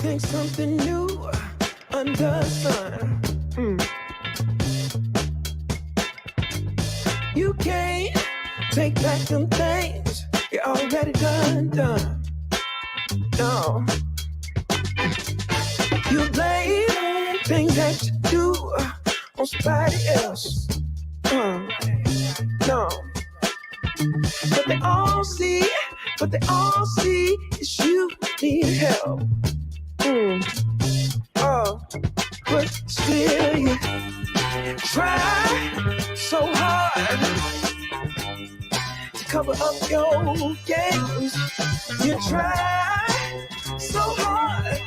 think something new under the sun. You can't take back them things you already done. No. You blame things that you do on somebody else. No. But they all see is you need help. But still you try so hard to cover up your games. You try so hard,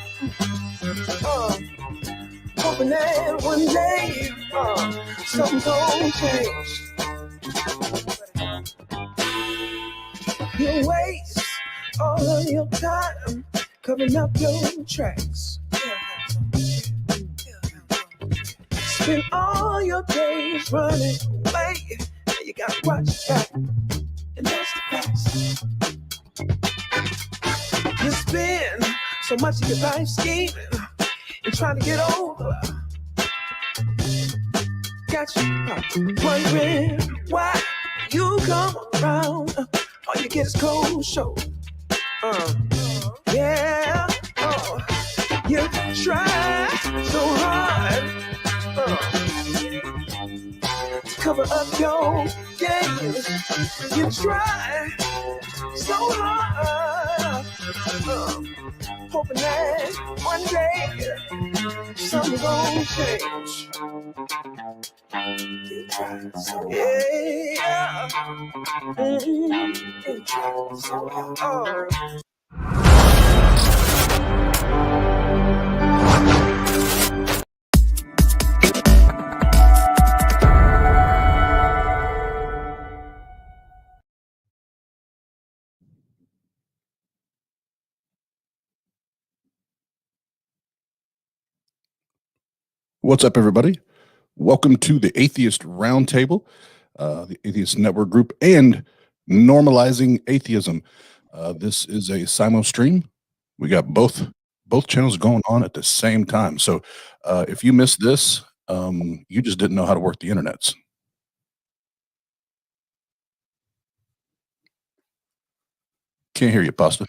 hoping that one day something gon' change. You waste all of your time covering up your tracks. Spend all your days running away, and you gotta watch your back, and that's the past. You spend so much of your life scheming and trying to get over. Got you wondering why you come around. All you get is cold shoulder. You try so hard to cover up your games. You try so hard, hoping that one day something gon' change. You try so hard. You try so hard. What's up, everybody? Welcome to the Atheist Roundtable, the Atheist Network Group, and Normalizing Atheism. This is a simul stream. We got both channels going on at the same time. So if you missed this, you just didn't know how to work the internets. Can't hear you, Pasta.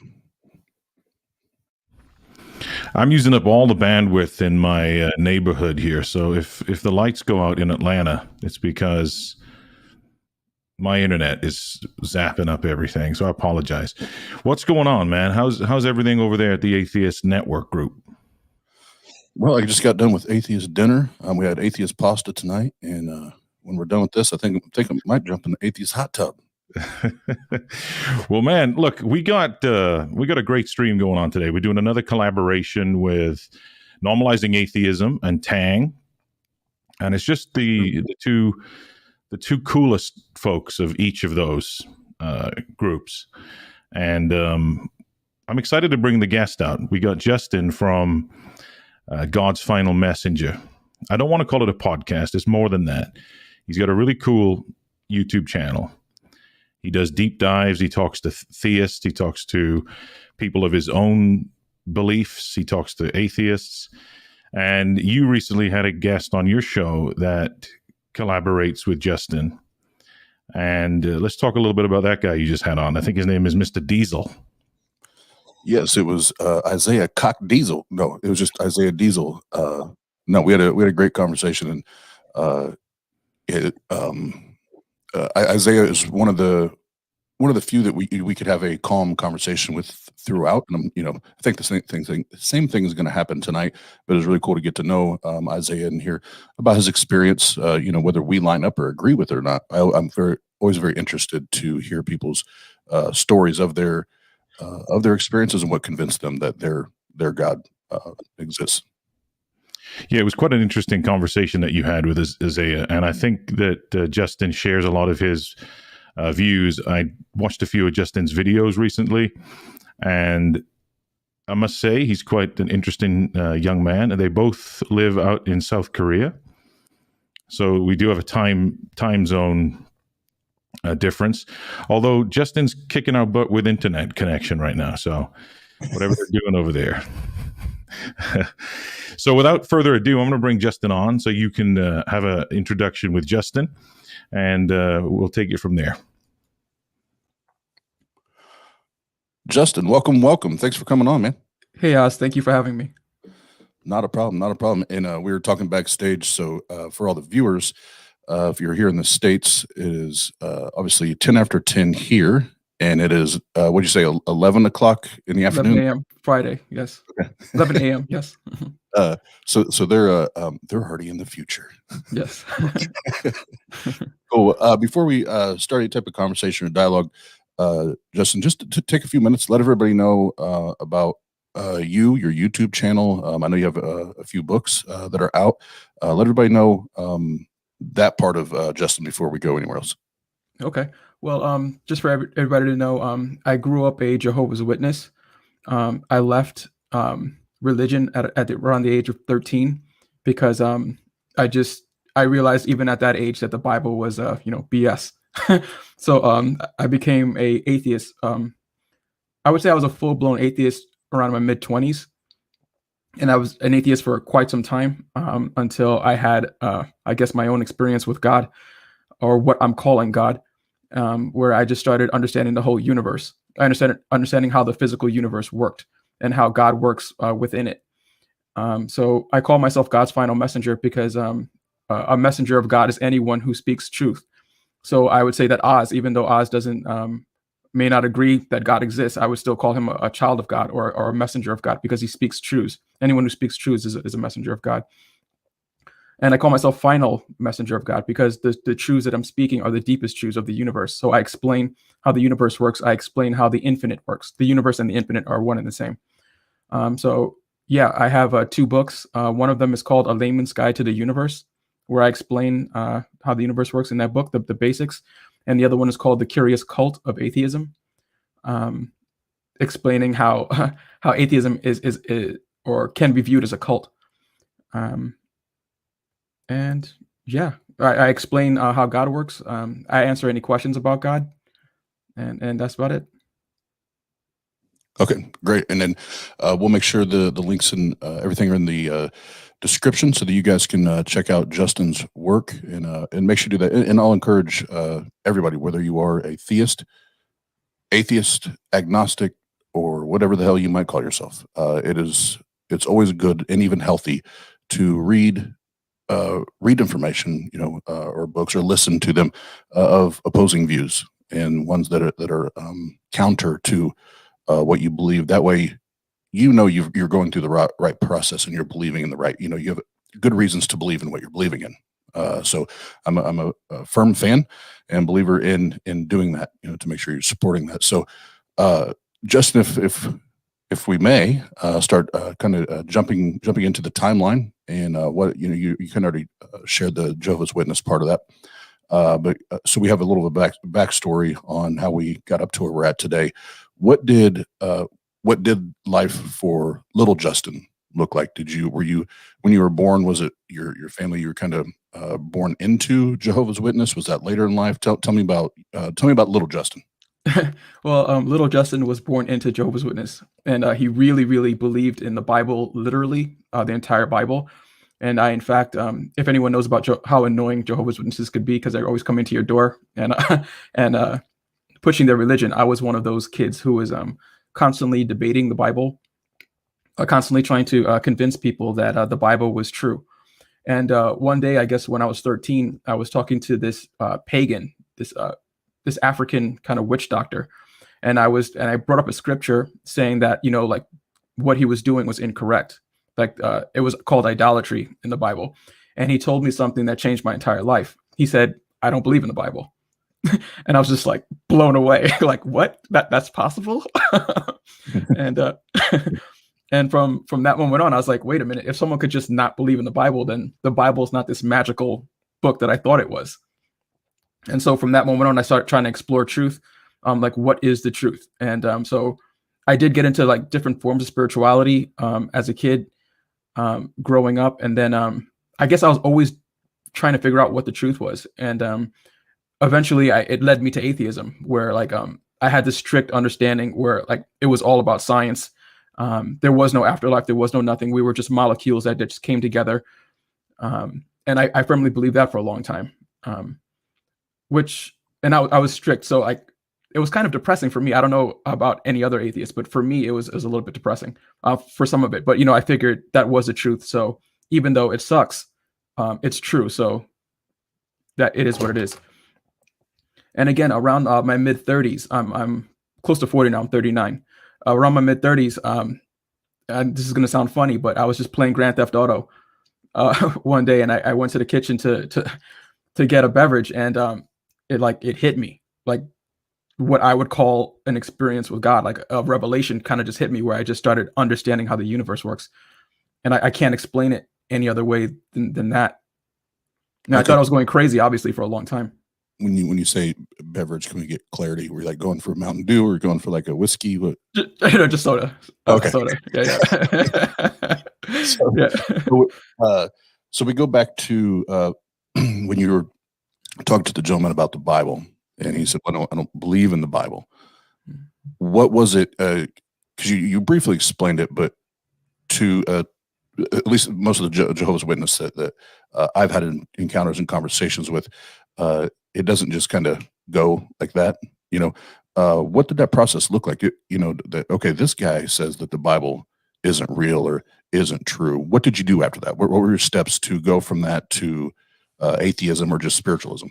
I'm using up all the bandwidth in my neighborhood here. So if the lights go out in Atlanta, it's because my internet is zapping up everything. So I apologize. What's going on, man? How's everything over there at the Atheist Network Group? Well, I just got done with Atheist dinner. We had Atheist pasta tonight, and when we're done with this, I think I might jump in the Atheist hot tub. Well, man, look, we got a great stream going on today. We're doing another collaboration with Normalizing Atheism and TANG, and it's just the two coolest folks of each of those groups. And I'm excited to bring the guest out. We got Justin from God's Final Messenger. I don't want to call it a podcast. It's more than that. He's got a really cool YouTube channel. He does deep dives. He talks to theists. He talks to people of his own beliefs. He talks to atheists. And you recently had a guest on your show that collaborates with Justin. And let's talk a little bit about that guy you just had on. I think his name is Mr. Diesel. Yes, it was Isaiah Cock Diesel. No, it was just Isaiah Diesel. No, we had a great conversation, and Isaiah is one of the few that we could have a calm conversation with throughout. And I think the same thing is going to happen tonight. But it's really cool to get to know Isaiah and hear about his experience. Whether we line up or agree with it or not. I'm always very interested to hear people's stories of their experiences and what convinced them that their God exists. Yeah, it was quite an interesting conversation that you had with Isaiah, and I think that Justin shares a lot of his views. I watched a few of Justin's videos recently, and I must say he's quite an interesting young man, and they both live out in South Korea. So we do have a time zone difference, although Justin's kicking our butt with internet connection right now, so whatever they're doing over there. So without further ado, I'm going to bring Justin on so you can have an introduction with Justin, and we'll take it from there. Justin, welcome. Thanks for coming on, man. Hey, Oz, thank you for having me. Not a problem. And we were talking backstage, so for all the viewers, if you're here in the States, it is obviously 10 after 10 here, and it is, what'd you say, 11 o'clock in the afternoon? 11 a.m. Friday, yes. Okay. 11 a.m., yes. So they're already in the future. Yes. Cool. Before we start any type of conversation or dialogue, Justin, just to take a few minutes, let everybody know about your YouTube channel. I know you have a few books that are out. Let everybody know that part of Justin before we go anywhere else. Okay. Well, just for everybody to know, I grew up a Jehovah's Witness. I left religion at around the age of 13 because I realized even at that age that the Bible was BS. So I became a atheist. I would say I was a full-blown atheist around my mid-20s, and I was an atheist for quite some time until I had I guess my own experience with God, or what I'm calling God, where I just started understanding the whole universe. I understanding how the physical universe worked and how God works within it. So I call myself God's final messenger because a messenger of God is anyone who speaks truth. So I would say that Oz, even though Oz doesn't may not agree that God exists, I would still call him a child of God or a messenger of God because he speaks truths. Anyone who speaks truths is a messenger of God. And I call myself final messenger of God because the truths that I'm speaking are the deepest truths of the universe. So I explain how the universe works. I explain how the infinite works. The universe and the infinite are one and the same. So yeah, I have 2 books. One of them is called A Layman's Guide to the Universe, where I explain how the universe works in that book, the basics. And the other one is called The Curious Cult of Atheism, explaining how atheism is or can be viewed as a cult. And yeah, I explain how God works. I answer any questions about God, and that's about it. Okay, great. And then we'll make sure the links and everything are in the description so that you guys can check out Justin's work and make sure you do that. And I'll encourage everybody, whether you are a theist, atheist, agnostic, or whatever the hell you might call yourself, it's always good and even healthy to read information, or books, or listen to them of opposing views and ones that are counter to what you believe. That way, you're going through the right process and you're believing in the right. You have good reasons to believe in what you're believing in. So I'm a firm fan and believer in doing that. To make sure you're supporting that. So, Justin, if we may start kind of jumping into the timeline and what you kind of already shared the Jehovah's Witness part of that. But so we have a little bit of backstory on how we got up to where we're at today. What did life for little Justin look like? Were you when you were born? Was it your family? You were kind of born into Jehovah's Witness. Was that later in life? Tell me about little Justin. Well, little Justin was born into Jehovah's Witness, and he really, really believed in the Bible, literally the entire Bible. And in fact, if anyone knows about how annoying Jehovah's Witnesses could be, because they're always coming to your door and pushing their religion, I was one of those kids who was constantly debating the Bible, constantly trying to convince people that the Bible was true. And one day, I guess when I was 13, I was talking to this pagan, this African kind of witch doctor, and I brought up a scripture saying that like what he was doing was incorrect, like it was called idolatry in the Bible. And he told me something that changed my entire life. He said, "I don't believe in the Bible." And I was just like blown away, like, what? That's possible? And and from that moment on, I was like, wait a minute, if someone could just not believe in the Bible, then the Bible is not this magical book that I thought it was. And so from that moment on, I started trying to explore truth, like what is the truth? And so I did get into like different forms of spirituality as a kid, growing up. And then I guess I was always trying to figure out what the truth was. And eventually it led me to atheism, where like I had this strict understanding where like it was all about science. There was no afterlife. There was no nothing. We were just molecules that just came together. And I firmly believed that for a long time. I was strict. So it was kind of depressing for me. I don't know about any other atheists, but for me, it was a little bit depressing for some of it. But, I figured that was the truth. So even though it sucks, it's true. So that it is what it is. And again, around my mid 30s, I'm close to 40 now. I'm 39. Around my mid 30s, and this is going to sound funny, but I was just playing Grand Theft Auto one day, and I went to the kitchen to get a beverage, and it hit me, like what I would call an experience with God, like a revelation kind of just hit me, where I just started understanding how the universe works. And I can't explain it any other way than that. Now, I thought I was going crazy, obviously, for a long time. When you say beverage, can we get clarity? Were you like going for Mountain Dew or going for like a whiskey? What? Just soda. Okay. Soda. Yeah. So we go back to when you were talking to the gentleman about the Bible, and he said, well, I don't believe in the Bible. What was it? Because you briefly explained it, but to at least most of the Jehovah's Witnesses that I've had encounters and conversations with, it doesn't just kind of go like that. What did that process look like? Okay, this guy says that the Bible isn't real or isn't true. What did you do after that? What were your steps to go from that to atheism or just spiritualism?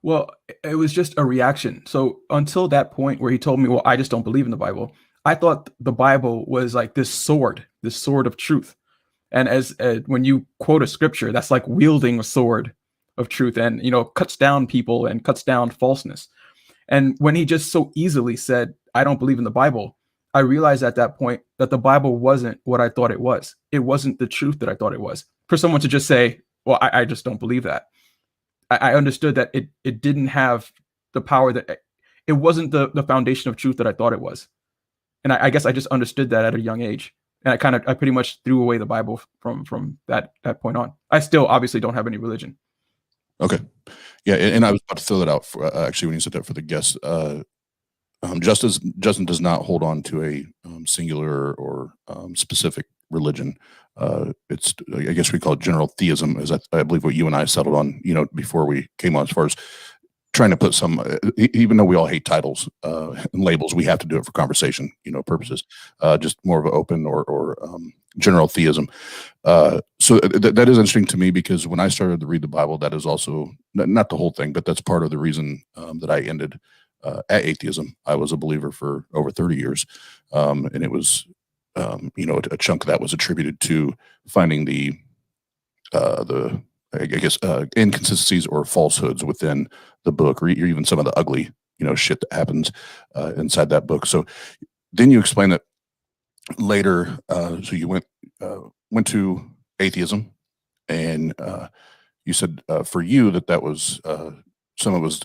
Well, it was just a reaction. So until that point where he told me, well, I just don't believe in the Bible, I thought the Bible was like this sword of truth. And as when you quote a scripture, that's like wielding a sword of truth, and cuts down people and cuts down falseness. And when he just so easily said, I don't believe in the Bible, I realized at that point that the Bible wasn't what I thought it was. It wasn't the truth that I thought it was. For someone to just say, well, I just don't believe that. I understood that it didn't have the power, that it wasn't the foundation of truth that I thought it was. And I guess I just understood that at a young age. And I pretty much threw away the Bible from that point on. I still obviously don't have any religion. Okay. Yeah. And I was about to throw that out for actually when you said that for the guests. Justin does not hold on to a singular or specific religion. It's, I guess we call it general theism, is I believe what you and I settled on, before we came on, as far as trying to put some, even though we all hate titles and labels, we have to do it for conversation, purposes, just more of an open or general theism. So that is interesting to me, because when I started to read the Bible, that is also not the whole thing, but that's part of the reason that I ended at atheism. I was a believer for over 30 years. And it was, a chunk of that was attributed to finding the inconsistencies or falsehoods within the book, or even some of the ugly, shit that happens inside that book. So then you explain that later. So you went to atheism, and you said for you that was some of it was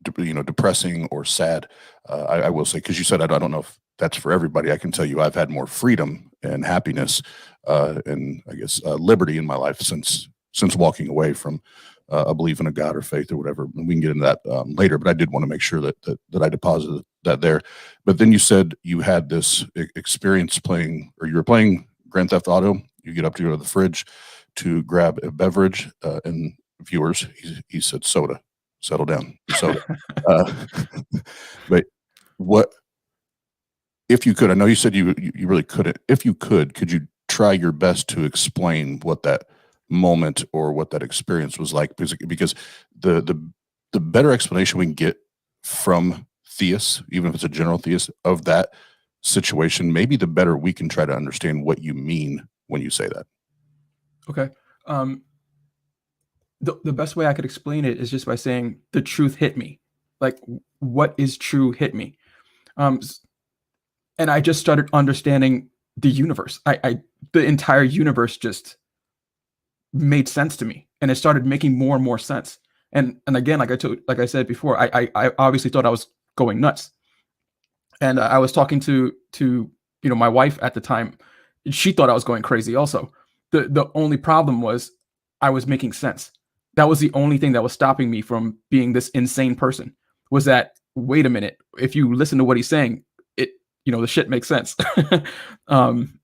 depressing or sad. I will say, because you said I don't know if that's for everybody. I can tell you I've had more freedom and happiness and I guess liberty in my life since walking away from a belief in a God or faith or whatever. And we can get into that later, but I did want to make sure that I deposited that there. But then you said you had this experience playing, or you were playing Grand Theft Auto. You get up to go to the fridge to grab a beverage, and viewers, he said soda. Settle down, soda. But what, if you could, I know you said you really couldn't. If you could you try your best to explain what that moment or what that experience was like? Because the better explanation we can get from theists, even if it's a general theist, of that situation, maybe the better we can try to understand what you mean when you say that. Okay. The best way I could explain it is just by saying the truth hit me. Like, what is true hit me. And I just started understanding the universe. The entire universe just made sense to me, and it started making more and more sense. And again, like I said before, I obviously thought I was going nuts. And I was talking to my wife at the time. She thought I was going crazy also. The only problem was I was making sense. That was the only thing that was stopping me from being this insane person, was that, wait a minute, if you listen to what he's saying, the shit makes sense. um,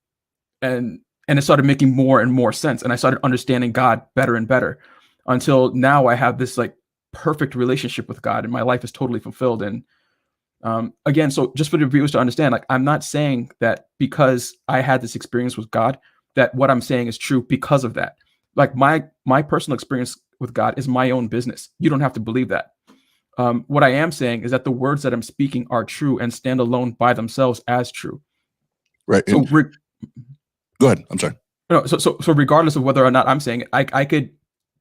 and it started making more and more sense, and I started understanding God better and better, until now I have this like perfect relationship with God, and my life is totally fulfilled. And again, so just for the viewers to understand, like, I'm not saying that because I had this experience with God, that what I'm saying is true because of that. Like, my personal experience with God is my own business. You don't have to believe that. What I am saying is that the words that I'm speaking are true and stand alone by themselves as true. Right. So Go ahead. I'm sorry. no, so regardless of whether or not I'm saying it, I could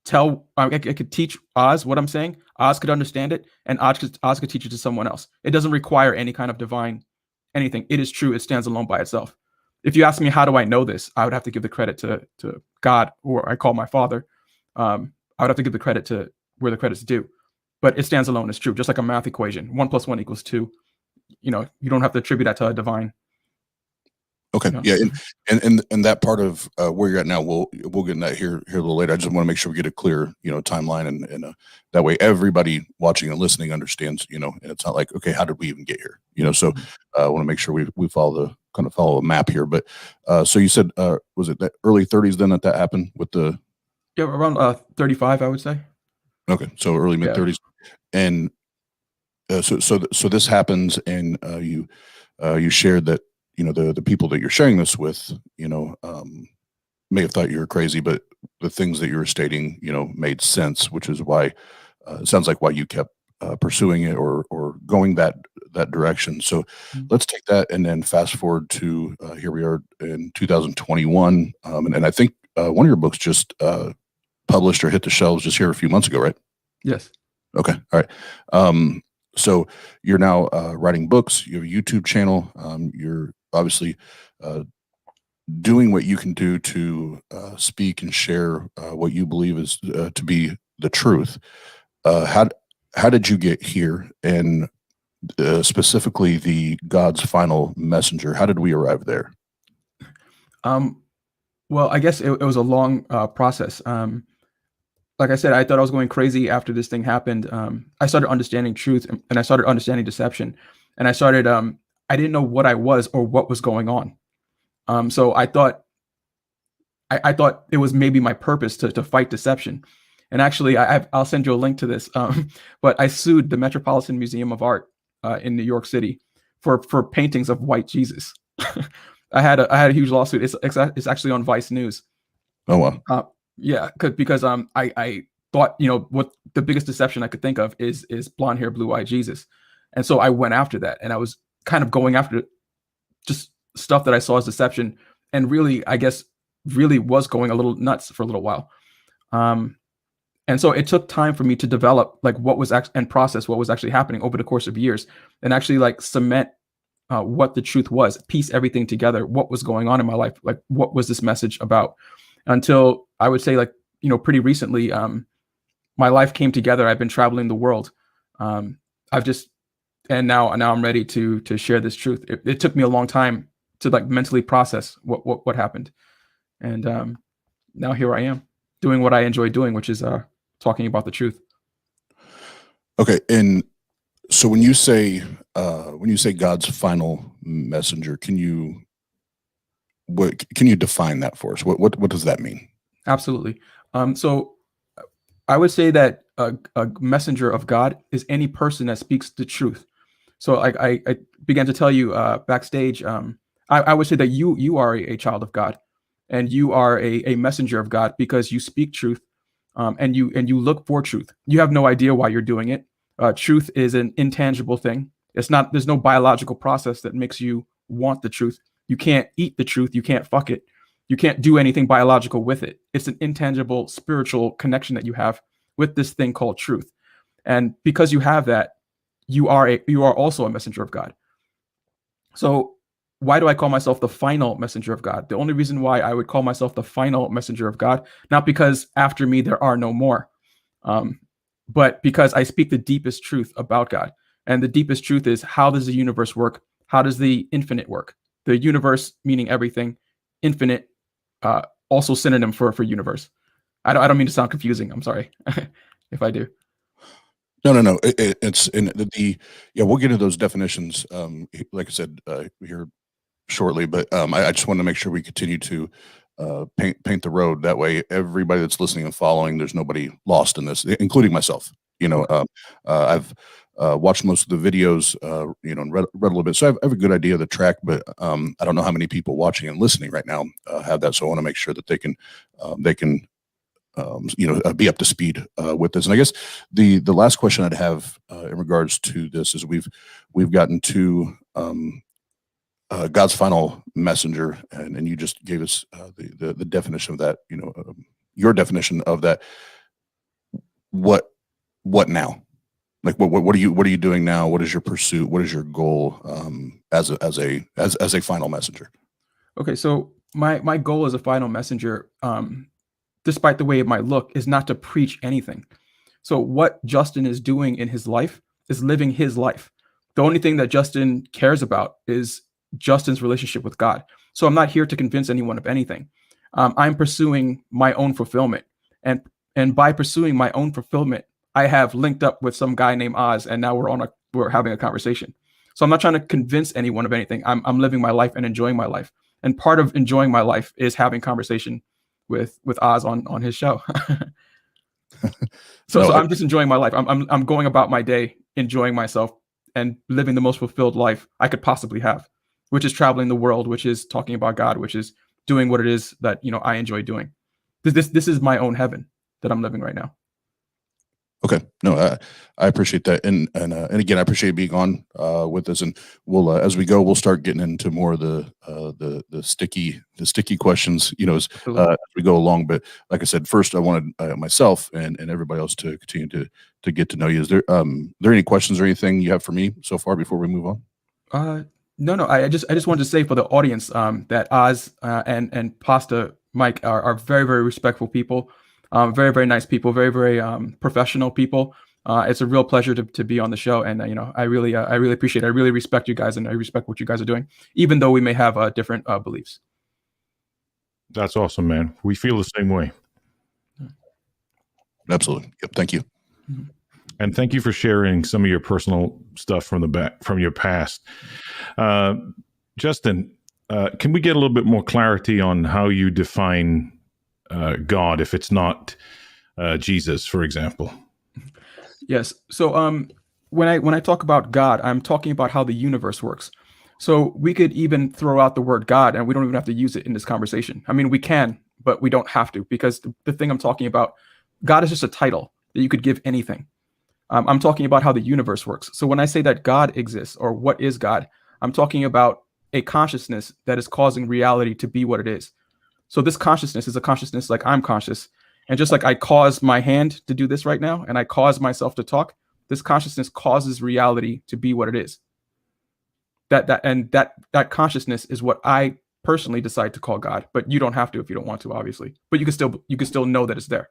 tell, I could teach Oz what I'm saying. Oz could understand it, and Oz could teach it to someone else. It doesn't require any kind of divine anything. It is true. It stands alone by itself. If you ask me how do I know this, I would have to give the credit to God, or I call my father. I would have to give the credit to where the credit's due. But it stands alone. It's true. Just like a math equation, 1 + 1 = 2. You don't have to attribute that to a divine. Okay. Yeah. And that part of where you're at now, we'll get in that here a little later. I just want to make sure we get a clear, timeline, and that way everybody watching and listening understands, and it's not like, okay, how did we even get here? So I want to make sure we follow the map here. But so you said, was it the early 30s then that happened with the? Yeah, around 35, I would say. Okay. So early mid 30s. And so this happens, and you shared that, the people that you're sharing this with, may have thought you were crazy, but the things that you were stating, made sense, which is why it sounds like why you kept pursuing it or going that direction. So let's take that and then fast forward to here we are in 2021, and I think one of your books just published or hit the shelves just here a few months ago, right? Yes. Okay. All right. So you're now writing books. You have a YouTube channel. You're obviously doing what you can do to speak and share what you believe is to be the truth. How did you get here, and specifically the God's final messenger? How did we arrive there? Well, I guess it was a long process. Like I said, I thought I was going crazy after this thing happened. I started understanding truth, and I started understanding deception, and I didn't know what I was or what was going on. So I thought it was maybe my purpose to fight deception. And actually, I'll send you a link to this. But I sued the Metropolitan Museum of Art in New York City for paintings of white Jesus. I had a huge lawsuit. It's actually on Vice News. Oh wow. Yeah, because I thought, what the biggest deception I could think of is blonde hair, blue eyed Jesus, and so I went after that, and I was kind of going after just stuff that I saw as deception, and really, I guess, really was going a little nuts for a little while. And so it took time for me to develop like what was and process what was actually happening over the course of years, and actually like cement what the truth was, piece everything together, what was going on in my life, like what was this message about, until I would say like, pretty recently, my life came together. I've been traveling the world. And now I'm ready to share this truth. It took me a long time to like mentally process what happened. And now here I am doing what I enjoy doing, which is talking about the truth. Okay. And so when you say God's final messenger, can you define that for us? What does that mean? Absolutely. So I would say that a messenger of God is any person that speaks the truth. So I began to tell you backstage, I would say that you are a child of God, and you are a messenger of God because you speak truth, and you look for truth. You have no idea why you're doing it. Truth is an intangible thing. There's no biological process that makes you want the truth. You can't eat the truth. You can't fuck it. You can't do anything biological with it. It's an intangible spiritual connection that you have with this thing called truth. And because you have that, you are also a messenger of God. So why do I call myself the final messenger of God? The only reason why I would call myself the final messenger of God, not because after me there are no more, but because I speak the deepest truth about God. And the deepest truth is, how does the universe work? How does the infinite work? The universe meaning everything, infinite, also synonym for universe. I don't mean to sound confusing. I'm sorry if I do. No. It's in yeah. We'll get into those definitions. Like I said, here shortly, but I just want to make sure we continue to paint the road. That way, everybody that's listening and following, there's nobody lost in this, including myself. I've watched most of the videos, and read a little bit, so I have a good idea of the track. But I don't know how many people watching and listening right now have that. So I want to make sure that they can be up to speed with this. And I guess the last question I'd have in regards to this is we've gotten to God's final messenger, and you just gave us the definition of that. Your definition of that. What now? Like what are you doing now? What is your pursuit? What is your goal as a final messenger? Okay, so my goal as a final messenger, despite the way it might look, is not to preach anything. So what Justin is doing in his life is living his life. The only thing that Justin cares about is Justin's relationship with God. So I'm not here to convince anyone of anything. I'm pursuing my own fulfillment, and by pursuing my own fulfillment, I have linked up with some guy named Oz, and now we're having a conversation. So I'm not trying to convince anyone of anything. I'm living my life and enjoying my life, and part of enjoying my life is having conversation with Oz on his show. So I'm just enjoying my life. I'm going about my day, enjoying myself, and living the most fulfilled life I could possibly have, which is traveling the world, which is talking about God, which is doing what it is that I enjoy doing. This is my own heaven that I'm living right now. Okay, no, I appreciate that, and again, I appreciate being on with us, and we'll as we go, we'll start getting into more of the sticky questions, as we go along. But like I said, first I wanted myself and everybody else to continue to get to know you. Is there any questions or anything you have for me so far before we move on? No. I just wanted to say for the audience that Oz and Pasta Mike are very, very respectful people. Very, very nice people, very, very professional people. It's a real pleasure to be on the show, and I really appreciate it. I really respect you guys, and I respect what you guys are doing, even though we may have different beliefs. That's awesome, man. We feel the same way. Absolutely. Yep. Thank you. And thank you for sharing some of your personal stuff from your past. Justin, can we get a little bit more clarity on how you define God if it's not Jesus, for example? Yes. So when I talk about God, I'm talking about how the universe works. So we could even throw out the word God, and we don't even have to use it in this conversation. I mean, we can, but we don't have to, because the thing I'm talking about, God is just a title that you could give anything. I'm talking about how the universe works. So when I say that God exists, or what is God, I'm talking about a consciousness that is causing reality to be what it is. So this consciousness is a consciousness like I'm conscious. And just like I cause my hand to do this right now, and I cause myself to talk, this consciousness causes reality to be what it is. That consciousness is what I personally decide to call God. But you don't have to if you don't want to, obviously. But you can still know that it's there.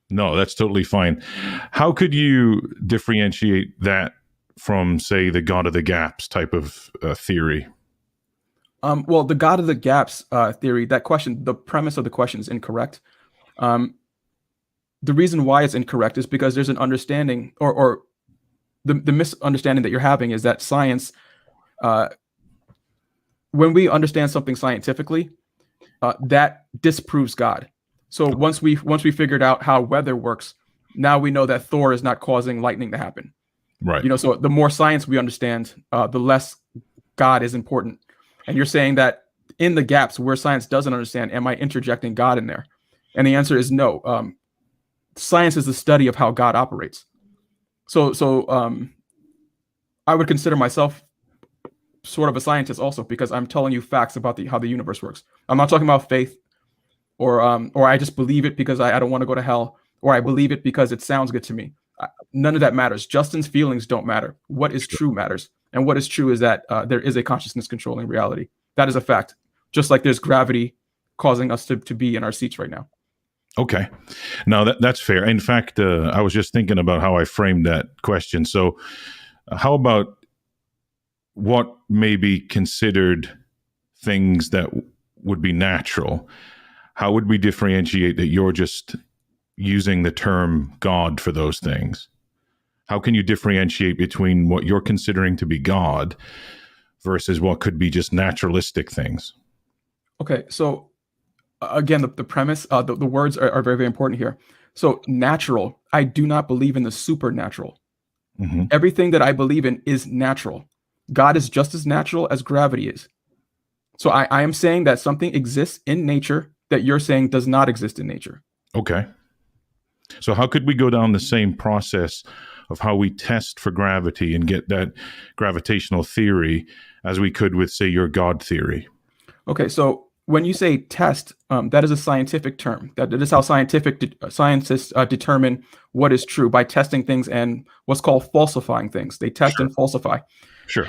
No, that's totally fine. How could you differentiate that from, say, the God of the gaps type of theory? Well, the God of the gaps theory, that question, the premise of the question is incorrect. The reason why it's incorrect is because there's an understanding, or the misunderstanding that you're having is that science, when we understand something scientifically, that disproves God. So once we figured out how weather works, now we know that Thor is not causing lightning to happen. Right. So the more science we understand, the less God is important. And you're saying that in the gaps where science doesn't understand, am I interjecting God in there? And the answer is no. Science is the study of how God operates. So I would consider myself sort of a scientist also, because I'm telling you facts about how the universe works. I'm not talking about faith, or I just believe it because I don't want to go to hell, or I believe it because it sounds good to me. None of that matters. Justin's feelings don't matter. What is true matters. And what is true is that there is a consciousness controlling reality. That is a fact. Just like there's gravity causing us to be in our seats right now. Okay. Now that's fair. In fact, I was just thinking about how I framed that question. So how about what may be considered things that would be natural? How would we differentiate that you're just using the term God for those things? How can you differentiate between what you're considering to be God versus what could be just naturalistic things? Okay, so again, the premise, the words are very, very important here. So natural, I do not believe in the supernatural. Mm-hmm. Everything that I believe in is natural. God is just as natural as gravity is. So I am saying that something exists in nature that you're saying does not exist in nature. Okay. So how could we go down the same process of how we test for gravity and get that gravitational theory as we could with, say, your God theory? Okay, so when you say test, that is a scientific term. That is how scientists determine what is true, by testing things and what's called falsifying things. They test Sure. and falsify. Sure.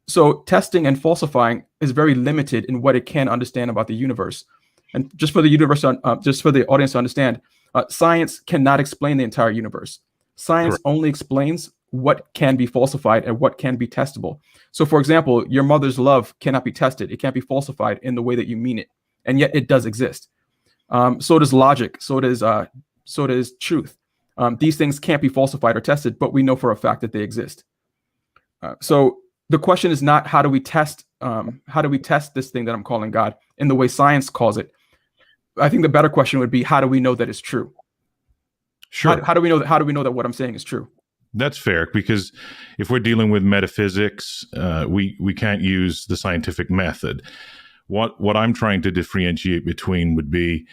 So testing and falsifying is very limited in what it can understand about the universe. And just for the just for the audience to understand, science cannot explain the entire universe. Science Correct. only explains what can be falsified and what can be testable. So, for example, your mother's love cannot be tested. It can't be falsified in the way that you mean it, and yet it does exist. So does logic. So does truth. These things can't be falsified or tested, but we know for a fact that they exist. So the question is not how do we test this thing that I'm calling God in the way science calls it. I think the better question would be, how do we know that it's true? Sure. How do we know that? How do we know that what I'm saying is true? That's fair, because if we're dealing with metaphysics, we can't use the scientific method. What I'm trying to differentiate between would be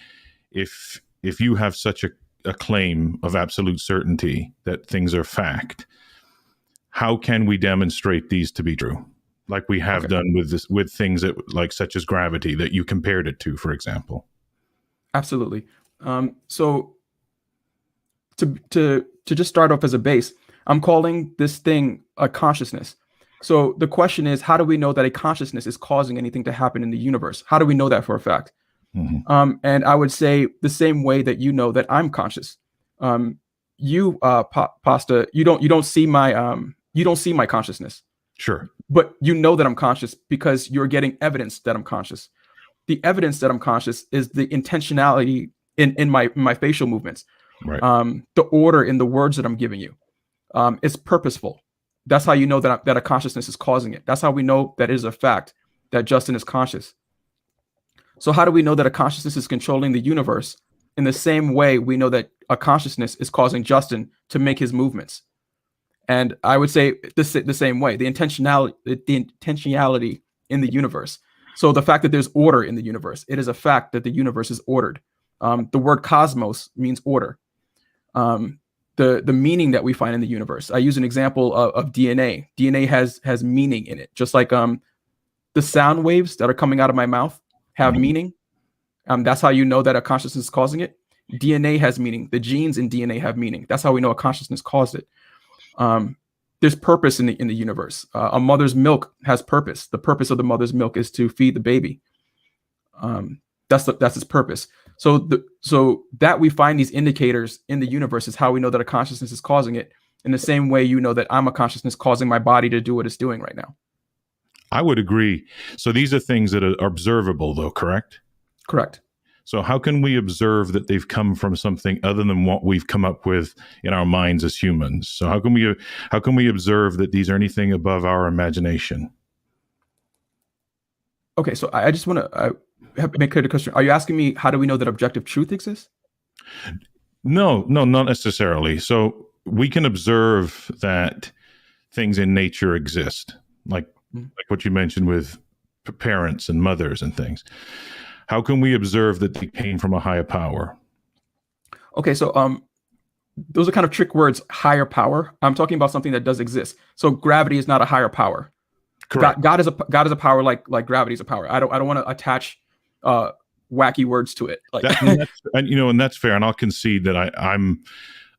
if you have such a claim of absolute certainty that things are fact, how can we demonstrate these to be true, like we have done with things that like such as gravity that you compared it to, for example? Absolutely. So to just start off as a base, I'm calling this thing a consciousness. So the question is, how do we know that a consciousness is causing anything to happen in the universe? How do we know that for a fact? Mm-hmm. And I would say the same way that you know that I'm conscious. Pasta, you don't see my consciousness. Sure. But you know that I'm conscious because you're getting evidence that I'm conscious. The evidence that I'm conscious is the intentionality in my facial movements. Right. The order in the words that I'm giving you. It's purposeful. That's how you know that a consciousness is causing it. That's how we know that it is a fact that Justin is conscious. So how do we know that a consciousness is controlling the universe? In the same way, we know that a consciousness is causing Justin to make his movements. And I would say the same way, the intentionality in the universe. So the fact that there's order in the universe, it is a fact that the universe is ordered. The word cosmos means order. The meaning that we find in the universe. I use an example of DNA. DNA has meaning in it, just like the sound waves that are coming out of my mouth have meaning. That's how you know that a consciousness is causing it. DNA has meaning. The genes in DNA have meaning. That's how we know a consciousness caused it. There's purpose in the universe. A mother's milk has purpose. The purpose of the mother's milk is to feed the baby. That's its purpose. So that we find these indicators in the universe is how we know that a consciousness is causing it. In the same way, you know that I'm a consciousness causing my body to do what it's doing right now. I would agree. So these are things that are observable, though, correct? Correct. So how can we observe that they've come from something other than what we've come up with in our minds as humans? So how can we observe that these are anything above our imagination? Okay, so I just want to make clear the question. Are you asking me, how do we know that objective truth exists? No, not necessarily. So we can observe that things in nature exist, like what you mentioned with parents and mothers and things. How can we observe that they came from a higher power? Okay, so those are kind of trick words, higher power. I'm talking about something that does exist. So gravity is not a higher power. Correct. God is a power like gravity is a power. I don't want to attach wacky words to it. Like and that's fair. And I'll concede that I'm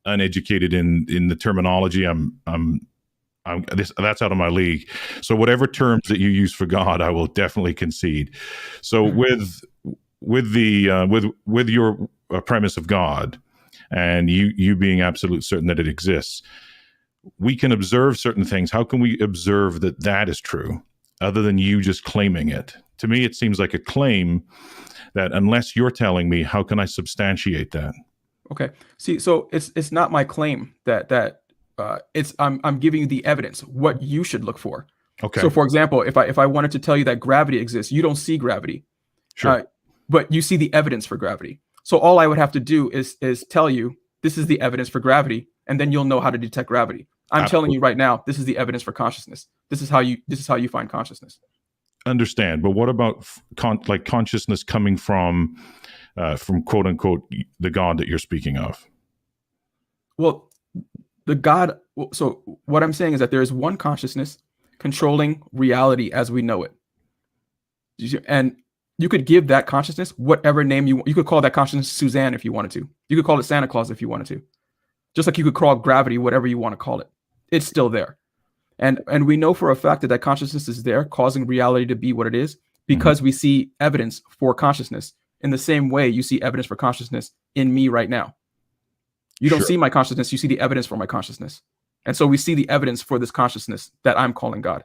uneducated in the terminology. That's out of my league. So whatever terms that you use for God, I will definitely concede. So with your premise of God and you being absolute certain that it exists, we can observe certain things. How can we observe that is true other than you just claiming it? To me, it seems like a claim that unless you're telling me, how can I substantiate that? Okay. See, so it's not my claim that I'm giving you the evidence, what you should look for. Okay. So, for example, if I wanted to tell you that gravity exists, you don't see gravity, Sure. but you see the evidence for gravity. So all I would have to do is tell you this is the evidence for gravity, and then you'll know how to detect gravity. I'm telling you right now, this is the evidence for consciousness. This is how you find consciousness. Understand, but what about consciousness coming from quote unquote the God that you're speaking of? Well, the God. So what I'm saying is that there is one consciousness controlling reality as we know it, and you could give that consciousness whatever name you want. You could call that consciousness Suzanne if you wanted to. You could call it Santa Claus if you wanted to. Just like you could call gravity whatever you want to call it. It's still there. And we know for a fact that consciousness is there, causing reality to be what it is, because we see evidence for consciousness in the same way you see evidence for consciousness in me right now. You don't see my consciousness, you see the evidence for my consciousness. And so we see the evidence for this consciousness that I'm calling God.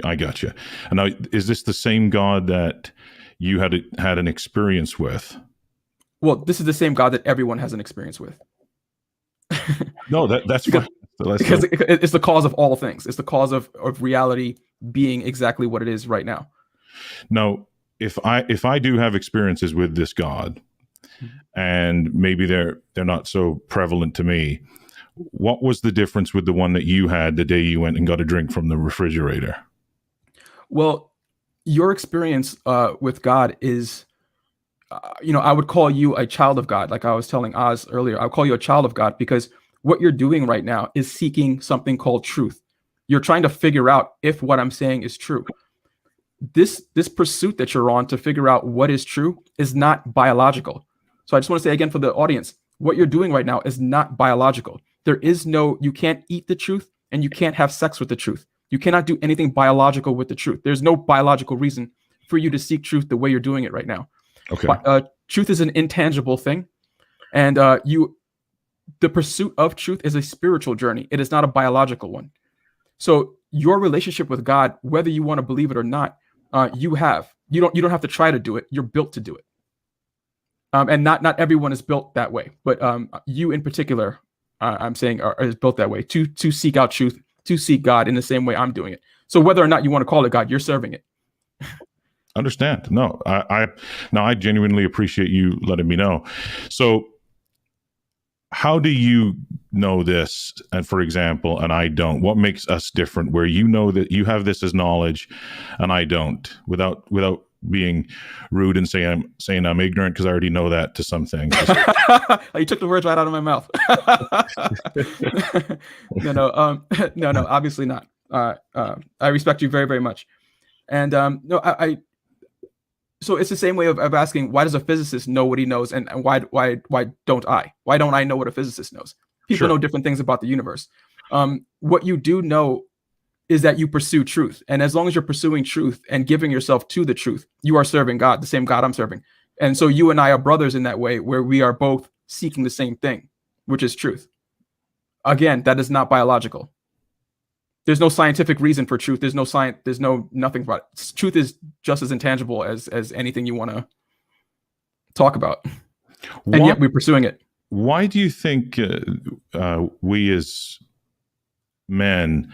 I got you. And now, is this the same God that you had an experience with? Well, this is the same God that everyone has an experience with. No, that's because, fine. Because it's the cause of all things. It's the cause of reality being exactly what it is right now. Now, if I do have experiences with this God, and maybe they're not so prevalent to me, what was the difference with the one that you had the day you went and got a drink from the refrigerator? Well, your experience with God is, I would call you a child of God. Like I was telling Oz earlier, I'll call you a child of God because what you're doing right now is seeking something called truth. You're trying to figure out if what I'm saying is true. This pursuit that you're on to figure out what is true is not biological. So I just want to say again for the audience, what you're doing right now is not biological. You can't eat the truth and you can't have sex with the truth. You cannot do anything biological with the truth. There's no biological reason for you to seek truth the way you're doing it right now. Okay. But, truth is an intangible thing. And the pursuit of truth is a spiritual journey. It is not a biological one. So your relationship with God, whether you want to believe it or not, you don't have to try to do it. You're built to do it. And not everyone is built that way, but you in particular, I'm saying is built that way to seek out truth, to seek God in the same way I'm doing it. So whether or not you want to call it God, you're serving it. Understand? No, I genuinely appreciate you letting me know. So how do you know this? And for example, and I don't, what makes us different where you know that you have this as knowledge and I don't, without being rude and saying I'm ignorant, because I already know that to some things. You took the words right out of my mouth. No, obviously not. I respect you very, very much. And so it's the same way of asking, why does a physicist know what he knows, and why don't I? Why don't I know what a physicist knows? People know different things about the universe. What you do know is that you pursue truth. And as long as you're pursuing truth and giving yourself to the truth, you are serving God, the same God I'm serving. And so you and I are brothers in that way, where we are both seeking the same thing, which is truth. Again, that is not biological. There's no scientific reason for truth. There's no science. There's nothing about it. Truth is just as intangible as anything you want to talk about. And yet we're pursuing it. Why do you think we as men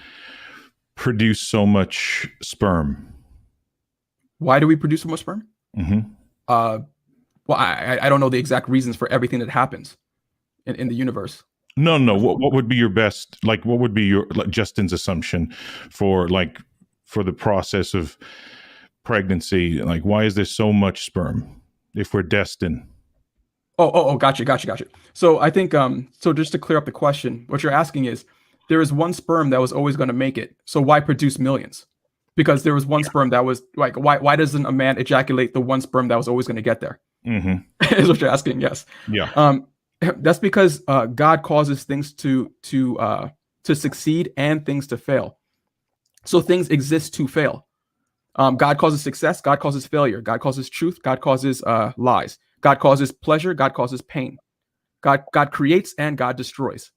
produce so much sperm? Why do we produce so much sperm? Mm-hmm. Well, I don't know the exact reasons for everything that happens in the universe. No. What would be your best, what would be your Justin's assumption for the process of pregnancy? Why is there so much sperm if we're destined? Oh, gotcha. So I think, so just to clear up the question, what you're asking is, there is one sperm that was always going to make it. So why produce millions? Because there was one sperm that was why doesn't a man ejaculate the one sperm that was always going to get there? Mm-hmm. Is what you're asking. Yes. Yeah. That's because God causes things to succeed and things to fail. So things exist to fail. God causes success. God causes failure. God causes truth. God causes lies. God causes pleasure. God causes pain. God creates and God destroys.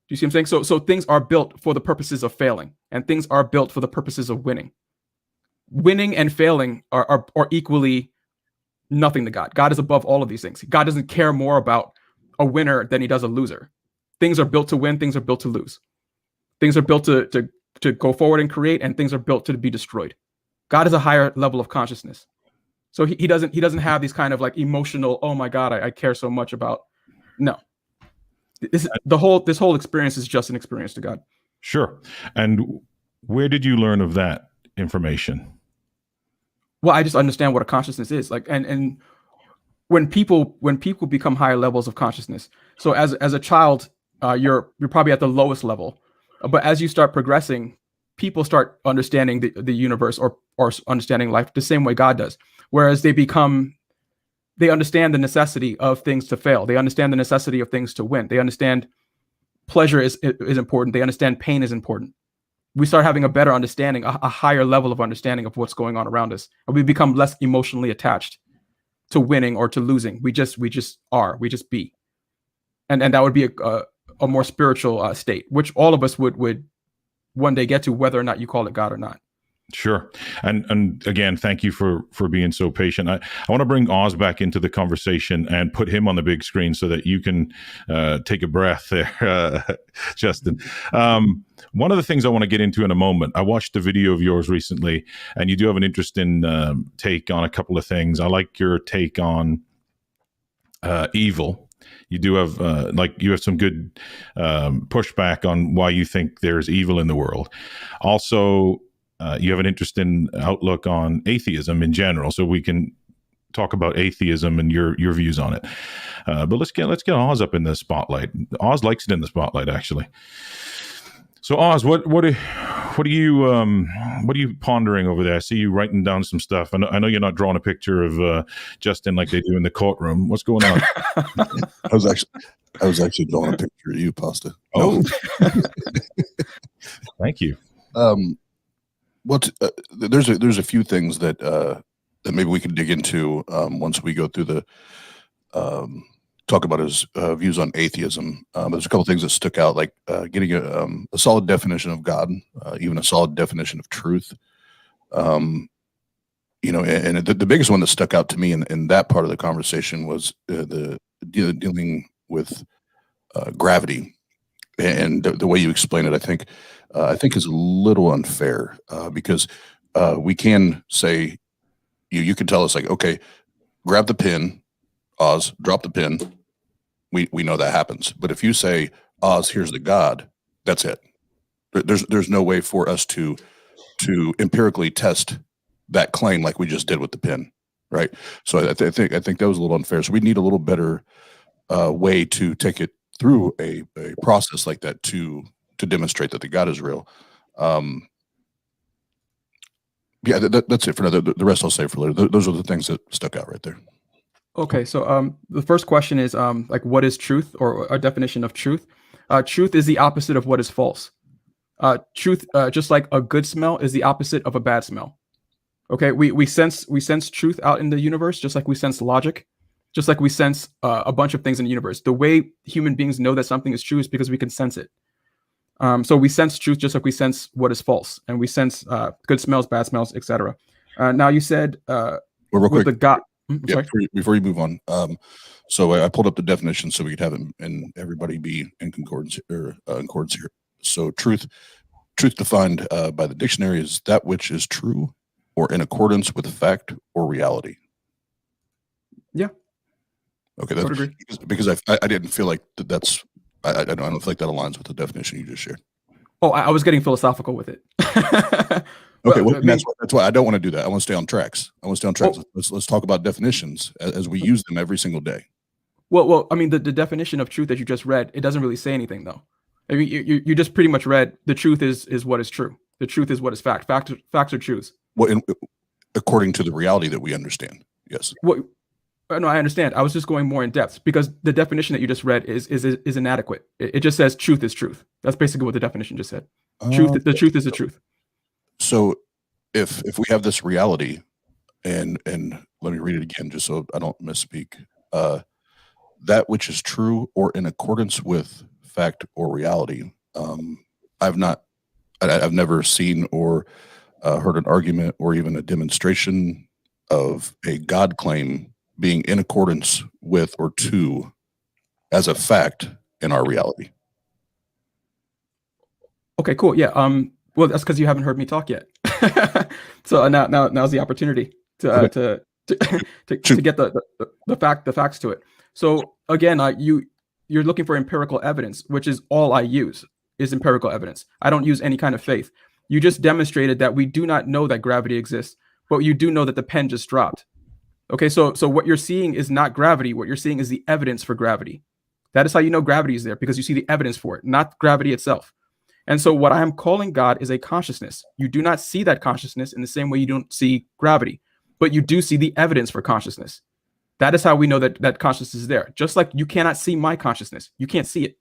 Do you see what I'm saying? So things are built for the purposes of failing, and things are built for the purposes of winning. Winning and failing are equally nothing to God. God is above all of these things. God doesn't care more about a winner than he does a loser. things are built to win, things are built to lose. Things are built to go forward and create, and things are built to be destroyed. God is a higher level of consciousness. So he doesn't have these kind of like emotional, oh my God, I care so much about. No. This whole experience is just an experience to God. Sure. And where did you learn of that information? Well, I just understand what a consciousness is. Like, and when people become higher levels of consciousness. So as a child, you're probably at the lowest level. But as you start progressing, people start understanding the universe or understanding life the same way God does. Whereas they understand the necessity of things to fail. They understand the necessity of things to win. They understand pleasure is important. They understand pain is important. We start having a better understanding, a higher level of understanding of what's going on around us. And we become less emotionally attached to winning or to losing. We just are. We just be. And that would be a more spiritual state, which all of us would one day get to, whether or not you call it God or not. Sure. And again, thank you for being so patient. I want to bring Oz back into the conversation and put him on the big screen so that you can take a breath there, Justin. One of the things I want to get into in a moment, I watched a video of yours recently, and you do have an interesting take on a couple of things. I like your take on evil. You do have you have some good pushback on why you think there's evil in the world. Also, you have an interesting outlook on atheism in general, so we can talk about atheism and your views on it. But let's get Oz up in the spotlight. Oz likes it in the spotlight, actually. So Oz, what are you pondering over there? I see you writing down some stuff. I know you're not drawing a picture of Justin like they do in the courtroom. What's going on? I was actually drawing a picture of you, Pasta. Oh, thank you. There's a few things that maybe we can dig into once we go through the talk about his views on atheism. There's a couple things that stuck out, like getting a solid definition of God, even a solid definition of truth. And the biggest one that stuck out to me in that part of the conversation was the dealing with gravity, and the way you explain it, I think is a little unfair because we can say you can tell us like, okay, grab the pin, Oz, drop the pin. We know that happens. But if you say, Oz, here's the God, that's it. There's no way for us to empirically test that claim like we just did with the pin, right? So I think that was a little unfair. So we need a little better way to take it through a process like that to demonstrate that the God is real. That's it for now. The rest I'll say for later. Those are the things that stuck out right there. Okay, so the first question is what is truth, or a definition of truth? Truth is the opposite of what is false. Truth, just like a good smell, is the opposite of a bad smell. Okay, we sense truth out in the universe, just like we sense logic, just like we sense a bunch of things in the universe. The way human beings know that something is true is because we can sense it. So we sense truth just like we sense what is false, and we sense good smells, bad smells, etc. Now you said real quick, the God. Yeah, before you move on, so I pulled up the definition so we could have it and everybody be in concordance here. So truth defined by the dictionary is that which is true or in accordance with fact or reality. Yeah. Okay, that's because I didn't feel like that's I don't feel like that aligns with the definition you just shared. Oh, I was getting philosophical with it. Okay, well, that's why I don't want to do that. I want to stay on tracks. Let's talk about definitions as we use them every single day. Well, I mean, the definition of truth that you just read, it doesn't really say anything, though. I mean, you just pretty much read the truth is what is true. The truth is what is fact. Facts are truths. Well, according to the reality that we understand, yes. Well, no, I understand. I was just going more in depth because the definition that you just read is inadequate. It just says truth is truth. That's basically what the definition just said. The truth is the truth. So if we have this reality, and let me read it again just so I don't misspeak, that which is true or in accordance with fact or reality. I've never seen or heard an argument or even a demonstration of a God claim being in accordance with or to as a fact in our reality. Okay, cool. Yeah. Well, that's because you haven't heard me talk yet. So now's the opportunity to Okay. to get the facts to it. So again, you're looking for empirical evidence, which is all I use is empirical evidence. I don't use any kind of faith. You just demonstrated that we do not know that gravity exists, but you do know that the pen just dropped. Okay, so what you're seeing is not gravity. What you're seeing is the evidence for gravity. That is how you know gravity is there, because you see the evidence for it, not gravity itself. And so what I am calling God is a consciousness. You do not see that consciousness in the same way you don't see gravity, but you do see the evidence for consciousness. That is how we know that consciousness is there. Just like you cannot see my consciousness. You can't see it,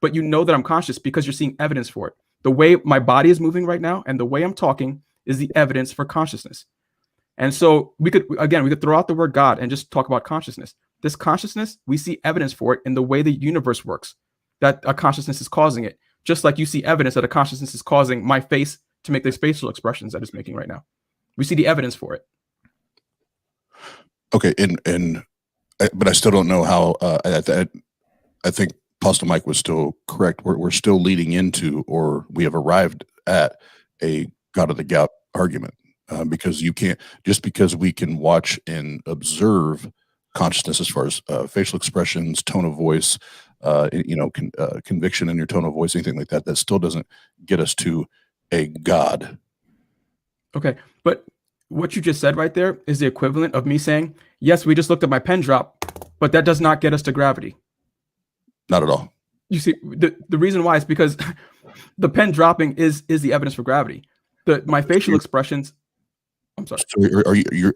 but you know that I'm conscious because you're seeing evidence for it. The way my body is moving right now and the way I'm talking is the evidence for consciousness. And so we could throw out the word God and just talk about consciousness. This consciousness, we see evidence for it in the way the universe works, that a consciousness is causing it. Just like you see evidence that a consciousness is causing my face to make these facial expressions that it's making right now. We see the evidence for it. Okay, but I still don't know how. I think Apostle Mike was still correct. We're still leading into, or we have arrived at, a God of the gap argument, because you can't, just because we can watch and observe consciousness as far as facial expressions, tone of voice, conviction in your tone of voice, anything like that, that still doesn't get us to a God. Okay, but what you just said right there is the equivalent of me saying, yes, we just looked at my pen drop, but that does not get us to gravity. Not at all. You see, the reason why is because the pen dropping is the evidence for gravity. My facial expressions. I'm sorry. So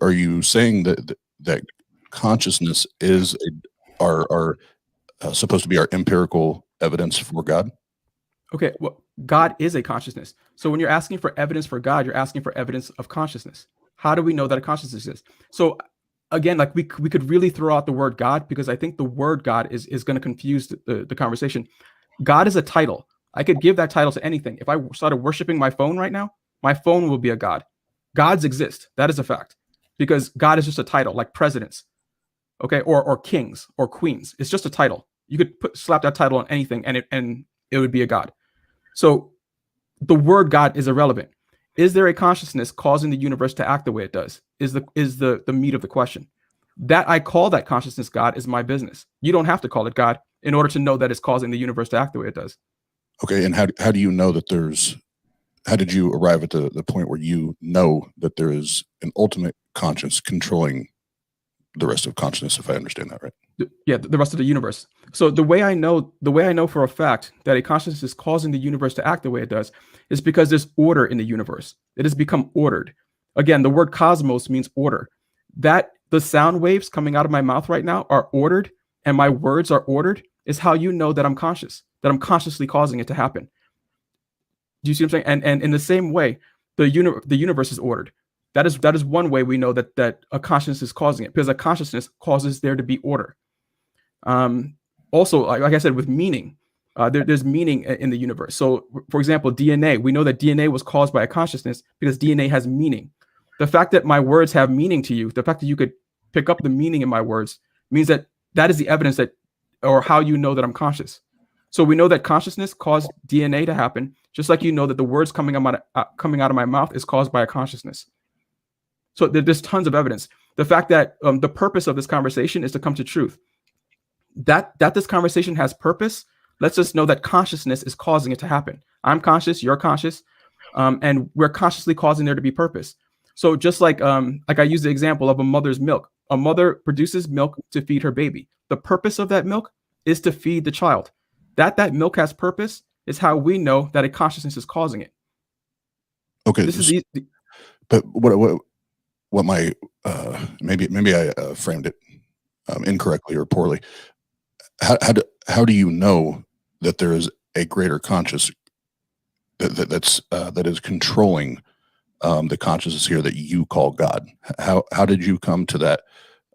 are you saying that consciousness is our supposed to be our empirical evidence for God? Okay, well, God is a consciousness. So when you're asking for evidence for God, you're asking for evidence of consciousness. How do we know that a consciousness exists? So again, like we could really throw out the word God, because I think the word God is going to confuse the conversation. God is a title. I could give that title to anything. If I started worshiping my phone right now, my phone will be a God. Gods exist. That is a fact, because God is just a title, like presidents, okay, or kings or queens. It's just a title. You could slap that title on anything, and it would be a God. So the word God is irrelevant. Is there a consciousness causing the universe to act the way it does? Is the meat of the question. That I call that consciousness God is my business. You don't have to call it God in order to know that it's causing the universe to act the way it does. Okay, and how do you know that how did you arrive at the point where you know that there is an ultimate conscience controlling the rest of consciousness, if I understand that right? The rest of the universe. So the way I know for a fact that a consciousness is causing the universe to act the way it does is because there's order in the universe. It has become ordered. Again, the word cosmos means order. That the sound waves coming out of my mouth right now are ordered, and my words are ordered, is how you know that I'm conscious, that I'm consciously causing it to happen. Do you see what I'm saying? And in the same way, the universe is ordered. That is one way we know that a consciousness is causing it, because a consciousness causes there to be order. Also, like I said, with meaning, there's meaning in the universe. So, for example, DNA, we know that DNA was caused by a consciousness because DNA has meaning. The fact that my words have meaning to you, the fact that you could pick up the meaning in my words, means that is the evidence that, or how you know that I'm conscious. So we know that consciousness caused DNA to happen, just like you know that the words coming out of my mouth is caused by a consciousness. So there's tons of evidence. The fact that the purpose of this conversation is to come to truth. That this conversation has purpose lets us know that consciousness is causing it to happen. I'm conscious, you're conscious, and we're consciously causing there to be purpose. So just like I use the example of a mother's milk. A mother produces milk to feed her baby. The purpose of that milk is to feed the child. That milk has purpose is how we know that a consciousness is causing it. Okay, this is but what my maybe I framed it incorrectly or poorly. How do you know that there is a greater conscious that is controlling the consciousness here that you call God? How did you come to that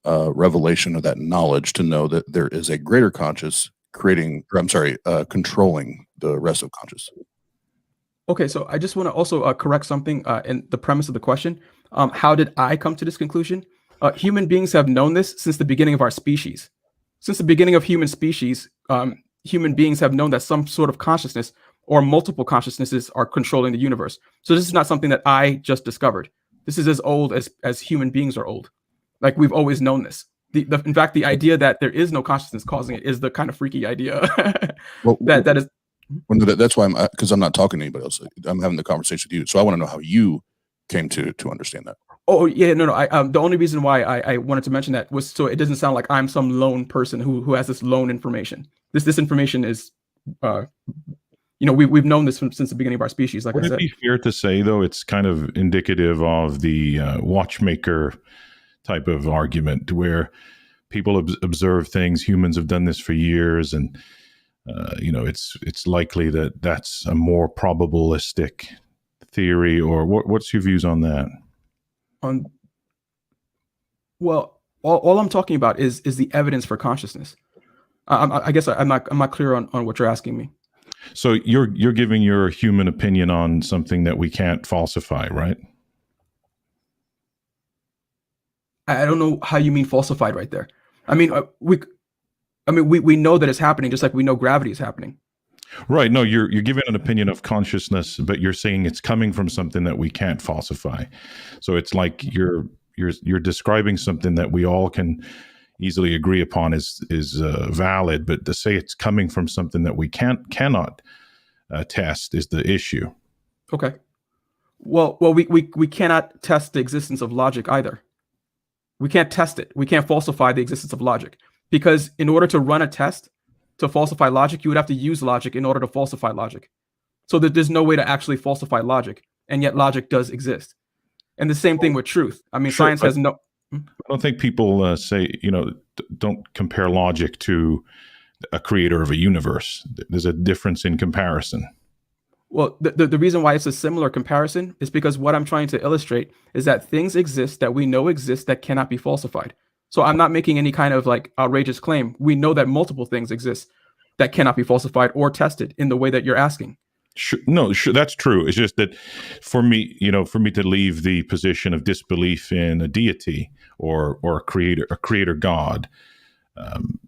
revelation or that knowledge to know that there is a greater conscious controlling the rest of conscious? Okay, so I just want to also correct something in the premise of the question. How did I come to this conclusion? Human beings have known this since the beginning of our species. Since the beginning of human species, human beings have known that some sort of consciousness or multiple consciousnesses are controlling the universe. So this is not something that I just discovered. This is as old as human beings are old. Like, we've always known this. In fact, the idea that there is no consciousness causing it is the kind of freaky idea. Well, that is. Well, no, that's why because I'm not talking to anybody else. I'm having the conversation with you, so I want to know how you came to understand that. Oh yeah, no. The only reason why I wanted to mention that was so it doesn't sound like I'm some lone person who has this lone information. This information is, we've known this since the beginning of our species. Like I said, would it be fair to say though it's kind of indicative of the watchmaker type of argument where people observe things? Humans have done this for years, and it's likely that that's a more probabilistic theory. Or what's your views on that? Well, all I'm talking about is the evidence for consciousness. I guess I'm not clear on what you're asking me. So you're giving your human opinion on something that we can't falsify, right? I don't know how you mean falsified right there. I mean, we know that it's happening, just like we know gravity is happening. Right. No, you're giving an opinion of consciousness, but you're saying it's coming from something that we can't falsify. So it's like you're describing something that we all can easily agree upon is valid, but to say it's coming from something that we cannot test is the issue. Okay. Well, we cannot test the existence of logic either. We can't test it. We can't falsify the existence of logic, because in order to run a test to falsify logic, you would have to use logic in order to falsify logic. So that there's no way to actually falsify logic, and yet logic does exist. And the same thing with truth. I mean, sure, science has no. I don't think people say, don't compare logic to a creator of a universe. There's a difference in comparison. Well, the reason why it's a similar comparison is because what I'm trying to illustrate is that things exist that we know exist that cannot be falsified. So I'm not making any kind of like outrageous claim. We know that multiple things exist that cannot be falsified or tested in the way that you're asking. Sure, no, sure, that's true. It's just that for me to leave the position of disbelief in a deity or a creator God,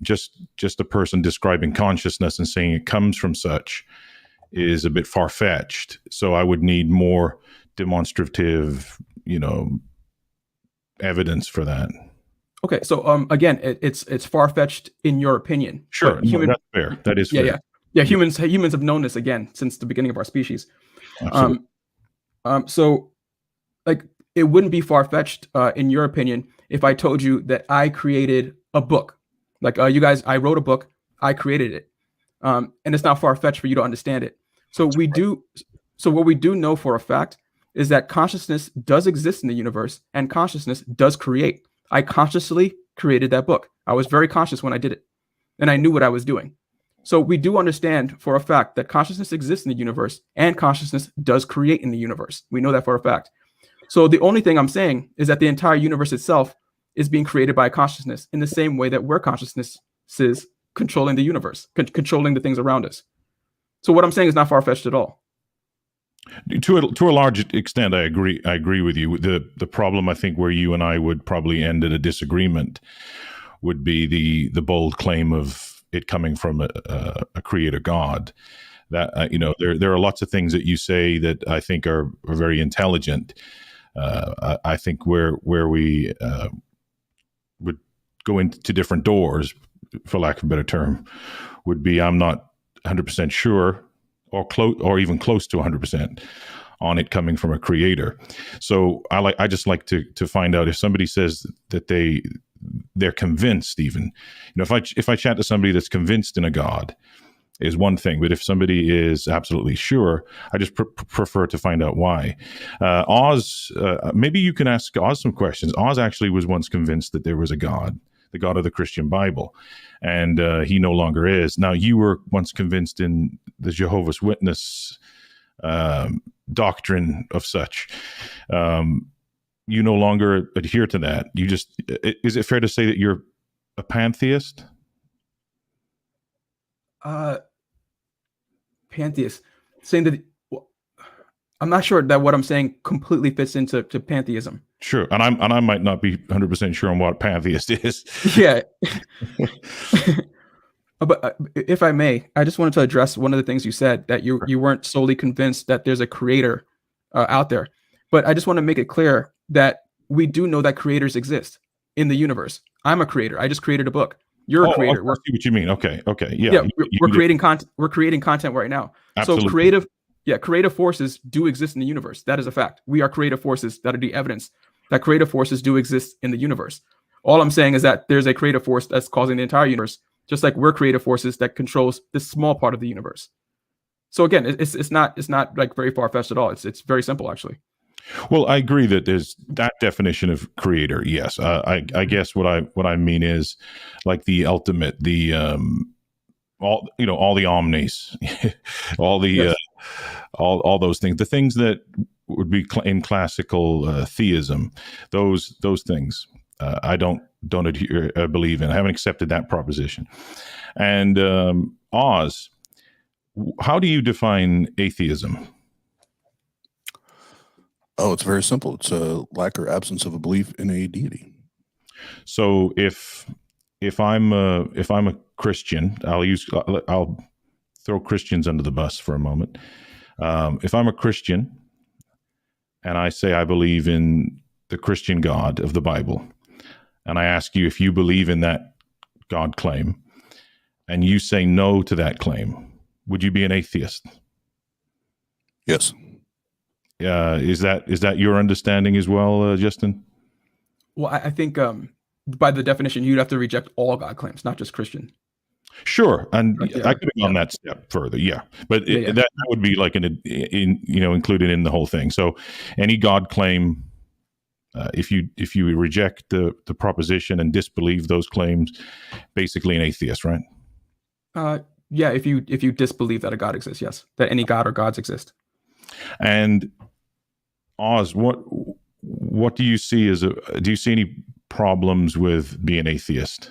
just a person describing consciousness and saying it comes from such is a bit far-fetched. So I would need more demonstrative, evidence for that. Okay, so again, it's far-fetched in your opinion. Sure, that's fair. That is fair. Yeah. Humans have known this again since the beginning of our species. So like it wouldn't be far-fetched in your opinion if I told you that I created a book. Like you guys, I wrote a book, I created it, and it's not far-fetched for you to understand it. So what we do know for a fact is that consciousness does exist in the universe, and consciousness does create. I consciously created that book. I was very conscious when I did it, and I knew what I was doing. So we do understand for a fact that consciousness exists in the universe, and consciousness does create in the universe. We know that for a fact. So the only thing I'm saying is that the entire universe itself is being created by consciousness in the same way that we're consciousnesses controlling the universe, controlling the things around us. So what I'm saying is not far-fetched at all. To a large extent, I agree with you. The problem, I think, where you and I would probably end at a disagreement would be the bold claim of it coming from a creator God. That there are lots of things that you say that I think are very intelligent. I think where we would go into different doors, for lack of a better term, would be I'm not 100% sure or even close to 100% on it coming from a creator. So I just like to find out if somebody says that they're convinced. Even if I chat to somebody that's convinced in a God is one thing, but if somebody is absolutely sure, I just prefer to find out why. Oz, maybe you can ask Oz some questions. Oz actually was once convinced that there was a God, the God of the Christian Bible, and he no longer is. Now, you were once convinced in the Jehovah's Witness doctrine of such. You no longer adhere to that. Is it fair to say that you're a pantheist? Pantheist, saying that I'm not sure that what I'm saying completely fits into pantheism. Sure, and I might not be 100% sure on what pantheist is. Yeah. But if I may, I just wanted to address one of the things you said, that you weren't solely convinced that there's a creator out there. But I just want to make it clear that we do know that creators exist in the universe. I'm a creator. I just created a book. You're a creator. I see what you mean. Okay. Yeah. We're creating content. We're creating content right now. Absolutely. So creative forces do exist in the universe. That is a fact. We are creative forces. That are the evidence that creative forces do exist in the universe. All I'm saying is that there's a creative force that's causing the entire universe, just like we're creative forces that controls this small part of the universe. So again, it's not like very far-fetched at all. It's very simple, actually. Well, I agree that there's that definition of creator. Yes, I guess what I mean is like the ultimate, the all the omnis, all the Yes. all those things, the things that would be in classical theism, those things. I don't believe in. I haven't accepted that proposition. And Oz, how do you define atheism? Oh, it's very simple. It's a lack or absence of a belief in a deity. So if I'm a Christian, I'll throw Christians under the bus for a moment. If I'm a Christian and I say I believe in the Christian God of the Bible, and I ask you if you believe in that God claim, and you say no to that claim, would you be an atheist? Yes. Is that your understanding as well, Justin? Well, I think by the definition, you'd have to reject all God claims, not just Christian. Sure, and Yeah, I could have gone that step further, yeah. But Yeah. that would be like included in the whole thing. So, any God claim, if you reject the proposition and disbelieve those claims, basically an atheist, right? Yeah, if you disbelieve that a God exists, yes, that any God or gods exist. And Oz, what do you see do you see any problems with being atheist?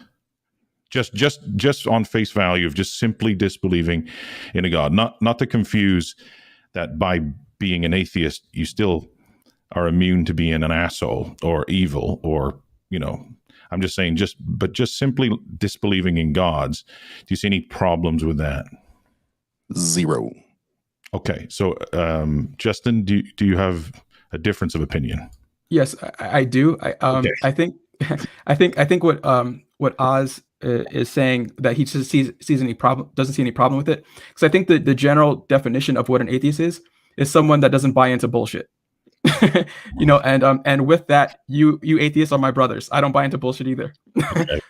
Just on face value of just simply disbelieving in a God, not to confuse that by being an atheist you still are immune to being an asshole or evil, or I'm just saying just simply disbelieving in gods. Do you see any problems with that? Zero. Okay, so Justin, do you have a difference of opinion? Yes, I do. Okay. I think what Oz is saying, that he just doesn't see any problem with it, because I think the general definition of what an atheist is someone that doesn't buy into bullshit. And with that, you atheists are my brothers. I don't buy into bullshit either. Okay.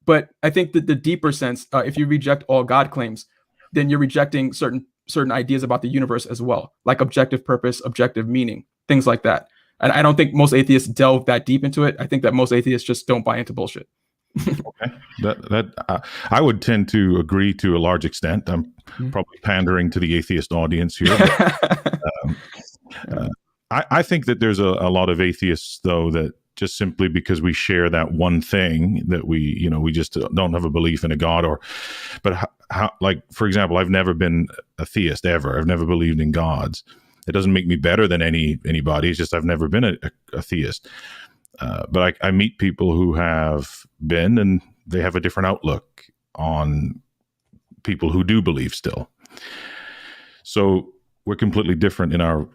But I think that the deeper sense, if you reject all God claims, then you're rejecting certain ideas about the universe as well, like objective purpose, objective meaning, things like that. And I don't think most atheists delve that deep into it. I think that most atheists just don't buy into bullshit. Okay, that I would tend to agree to a large extent. I'm probably pandering to the atheist audience here. But, I think that there's a lot of atheists, though, that just simply because we share that one thing, that we just don't have a belief in a God, but like, for example, I've never been a theist ever. I've never believed in gods. It doesn't make me better than anybody. It's just I've never been a theist. But I meet people who have been, and they have a different outlook on people who do believe still. So we're completely different in our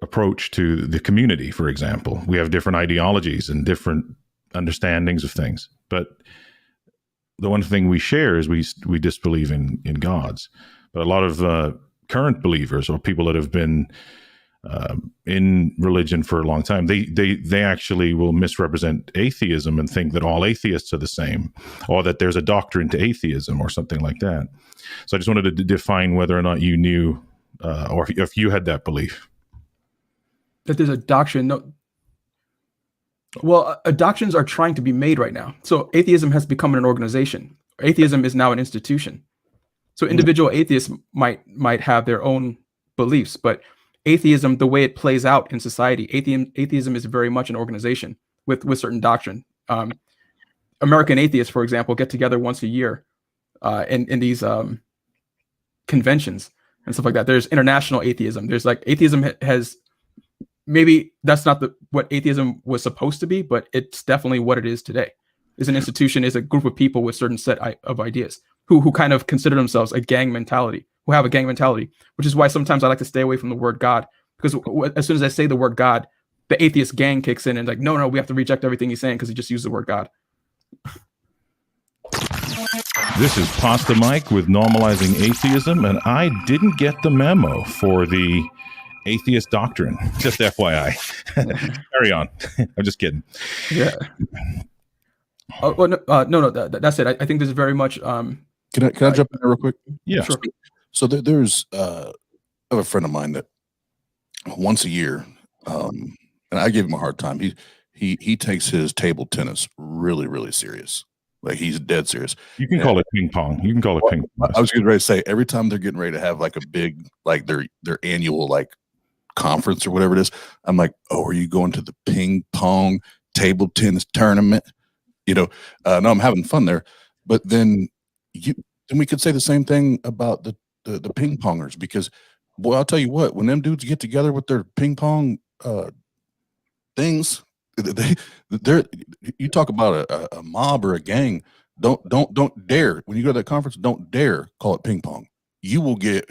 approach to the community, for example. We have different ideologies and different understandings of things. But the one thing we share is we disbelieve in gods. But a lot of current believers, or people that have been in religion for a long time, they actually will misrepresent atheism and think that all atheists are the same, or that there's a doctrine to atheism or something like that. So I just wanted to define whether or not you knew, or if you had that belief. That there's a doctrine. No. Well, doctrines are trying to be made right now. So atheism has become an organization. Atheism is now an institution. So individual atheists might have their own beliefs, but atheism, the way it plays out in society, atheism is very much an organization with certain doctrine. American atheists, for example, get together once a year in these conventions and stuff like that. There's international atheism. There's like atheism has, maybe that's not what atheism was supposed to be, but it's definitely what it is today. is an institution, is a group of people with certain set of ideas who kind of consider themselves a gang mentality, who have a gang mentality, which is why sometimes I like to stay away from the word God, because as soon as I say the word God, the atheist gang kicks in and like, no, we have to reject everything he's saying because he just used the word God. This is Pasta Mike with Normalizing Atheism, and I didn't get the memo for the atheist doctrine. Just FYI. Carry on. I'm just kidding. Yeah. Well, no, that's it. I think this is very much. Can I jump in there real quick? Yeah. Sure. So there's I have a friend of mine that once a year, and I give him a hard time. He takes his table tennis really, really serious. Like, he's dead serious. You can call it ping pong. You can call it ping pong. I was getting ready to say, every time they're getting ready to have like a big, like their annual like conference or whatever it is, I'm like, oh, are you going to the ping pong table tennis tournament? No, I'm having fun there. But then we could say the same thing about the ping pongers, because, boy, I'll tell you what, when them dudes get together with their ping pong things, they're you talk about a mob or a gang. Don't dare, when you go to that conference, don't dare call it ping pong. You'll get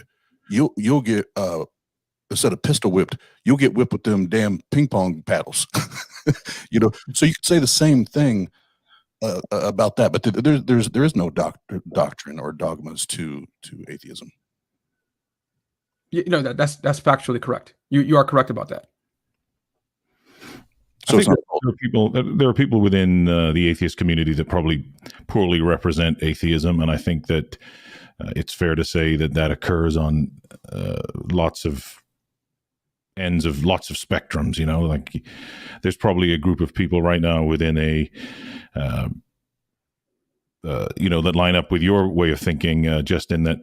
instead of pistol whipped, you'll get whipped with them damn ping pong paddles. So you could say the same thing about that, but there is no doctrine or dogmas to atheism. That's factually correct. You are correct about that. So I think there are people within the atheist community that probably poorly represent atheism, and I think that it's fair to say that occurs on lots of ends of lots of spectrums. Like, there's probably a group of people right now within a that line up with your way of thinking, Justin, that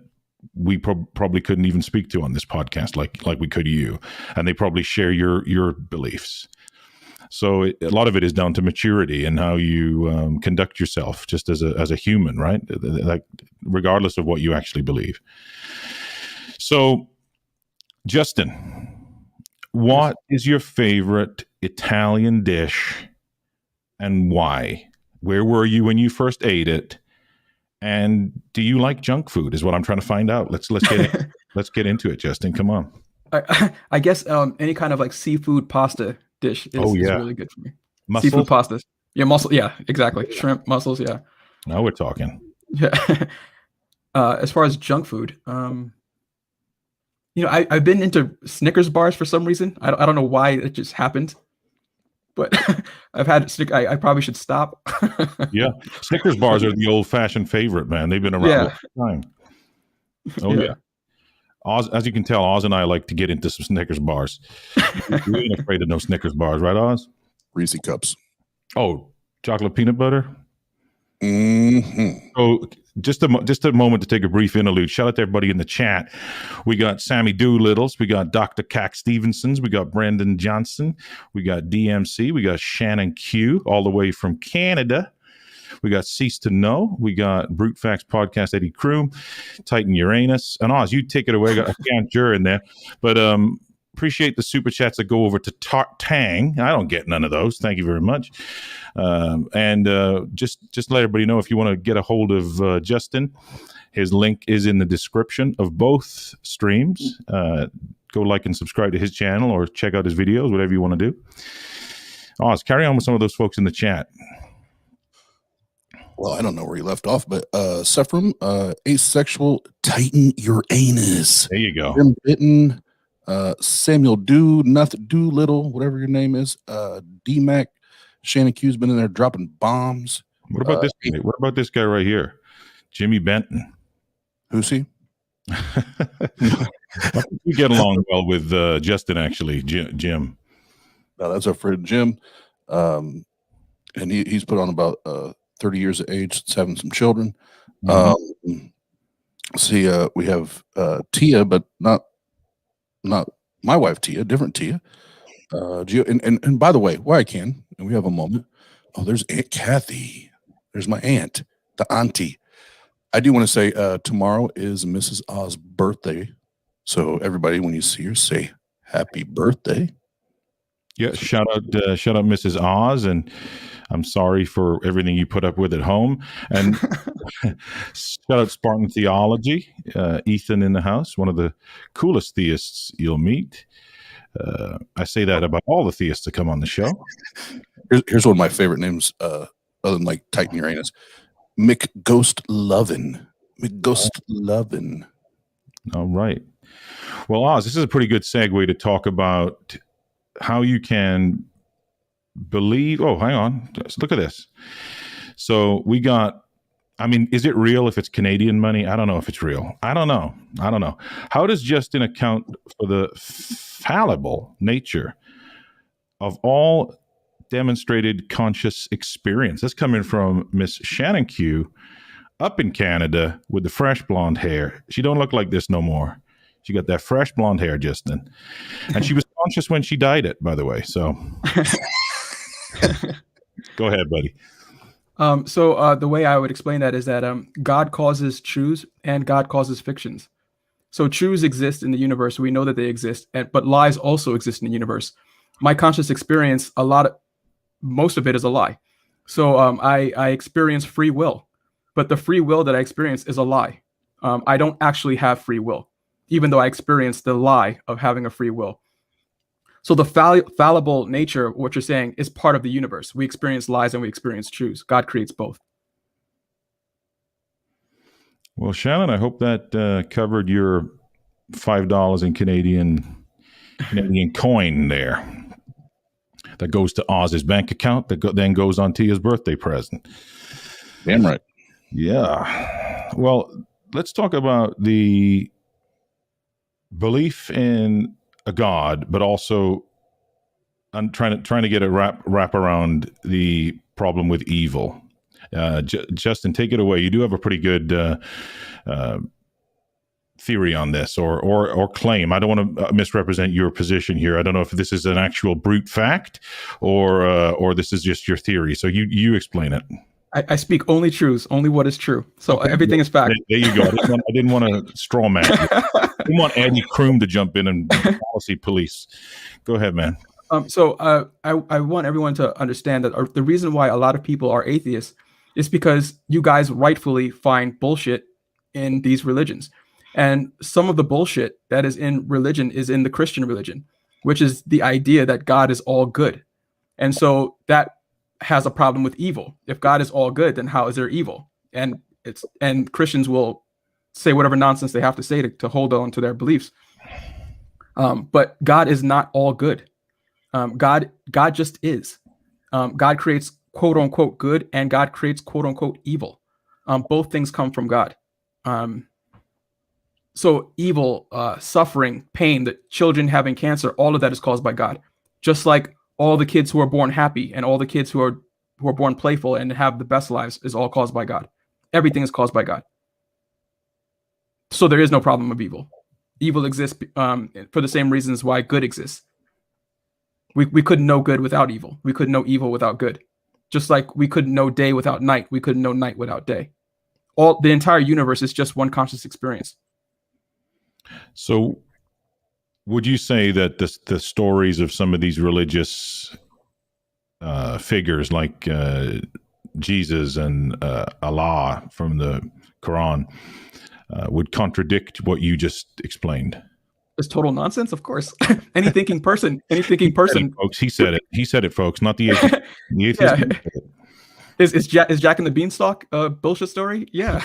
we probably couldn't even speak to on this podcast like we could you, and they probably share your beliefs. So a lot of it is down to maturity and how you conduct yourself just as a human, right? Like, regardless of what you actually believe. So, Justin, what is your favorite Italian dish and why? Where were you when you first ate it? And do you like junk food is what I'm trying to find out. Let's get into it, Justin. Come on. I guess any kind of like seafood pasta dish is really good for me. Mussels? Seafood pastas. Yeah, mussel. Yeah, exactly. Shrimp, mussels. Yeah. Now we're talking. Yeah. As far as junk food, I've been into Snickers bars for some reason. I don't know why it just happened, but I've had I probably should stop. Yeah, Snickers bars are the old-fashioned favorite, man. They've been around a long time. Oh yeah. Oz, as you can tell, Oz and I like to get into some Snickers bars. We ain't afraid of no Snickers bars, right, Oz? Reese cups. Oh, chocolate peanut butter? Mm-hmm. So just a moment to take a brief interlude. Shout out to everybody in the chat. We got Sammy Doolittles. We got Dr. Cac Stevensons. We got Brendan Johnson. We got DMC. We got Shannon Q, all the way from Canada. We got Cease to Know. We got Brute Facts Podcast, Eddie Kroom, Titan Uranus. And Oz, you take it away. I got a Cantor in there. But appreciate the super chats that go over to Tang. I don't get none of those. Thank you very much. And just let everybody know, if you want to get a hold of Justin, his link is in the description of both streams. Go like and subscribe to his channel or check out his videos, whatever you want to do. Oz, carry on with some of those folks in the chat. Well, I don't know where he left off, but Sephram, asexual Titan Uranus. There you go. Jim Bitten, Samuel Doolittle, whatever your name is, D-Mac, Shannon Q's been in there dropping bombs. What about this guy? What about this guy right here? Jimmy Benton. Who's he? You get along well with Justin, actually, Jim. No, that's our friend Jim. And he's put on about 30 years of age, since having some children. We have Tia, but not my wife Tia, different Tia. And by the way, where I can, and we have a moment. Oh, there's Aunt Kathy. There's my aunt, the auntie. I do want to say tomorrow is Mrs. Oz's birthday. So everybody, when you see her, say happy birthday. Yeah, shout out Mrs. Oz, and I'm sorry for everything you put up with at home. And shout out Spartan Theology, Ethan in the house, one of the coolest theists you'll meet. I say that about all the theists that come on the show. Here's one of my favorite names, other than like Titan Uranus. McGhost Lovin'. McGhost Lovin'. All right. Well, Oz, this is a pretty good segue to talk about how you can believe. Oh, hang on. Just look at this. So we got, I mean, is it real if it's Canadian money? I don't know if it's real. I don't know. How does Justin account for the fallible nature of all demonstrated conscious experience? That's coming from Miss Shannon Q up in Canada with the fresh blonde hair. She don't look like this no more. She got that fresh blonde hair, Justin. And she was conscious when she dyed it, by the way. So go ahead, buddy. So the way I would explain that is that God causes truths and God causes fictions. So truths exist in the universe. We know that they exist, but lies also exist in the universe. My conscious experience, most of it is a lie. So I experience free will, but the free will that I experience is a lie. I don't actually have free will, even though I experience the lie of having a free will. So the fallible nature, what you're saying, is part of the universe. We experience lies and we experience truths. God creates both. Well, Shannon, I hope that covered your $5 in Canadian coin there. That goes to Oz's bank account. That then goes on Tia's birthday present. Damn right. Yeah. Well, let's talk about the belief in a God, but also I'm trying to get a wrap around the problem with evil. Justin, take it away. You do have a pretty good theory on this, or claim. I don't want to misrepresent your position here. I don't know if this is an actual brute fact or this is just your theory. So you explain it. I speak only truths, only what is true. So okay. Everything is fact. There you go. I didn't want to straw man you. I didn't want Andy Kroom to jump in and policy police. Go ahead, man. So I want everyone to understand that the reason why a lot of people are atheists is because you guys rightfully find bullshit in these religions. And some of the bullshit that is in religion is in the Christian religion, which is the idea that God is all good. And so that has a problem with evil. If God is all good, then how is there evil? And Christians will say whatever nonsense they have to say to hold on to their beliefs. But God is not all good. God just is. God creates quote unquote good, and God creates quote unquote evil. Both things come from God. So evil, suffering, pain, the children having cancer, all of that is caused by God. Just like all the kids who are born happy and all the kids who are born playful and have the best lives is all caused by God. Everything is caused by God. So there is no problem of evil. Evil exists for the same reasons why good exists. We couldn't know good without evil. We couldn't know evil without good. Just like we couldn't know day without night. We couldn't know night without day. The entire universe is just one conscious experience. So would you say that the stories of some of these religious figures like Jesus and Allah from the Quran would contradict what you just explained? It's total nonsense, of course. Any thinking person. He said it, folks, not the atheist. The atheist. Yeah. Is Jack and the Beanstalk a bullshit story? Yeah.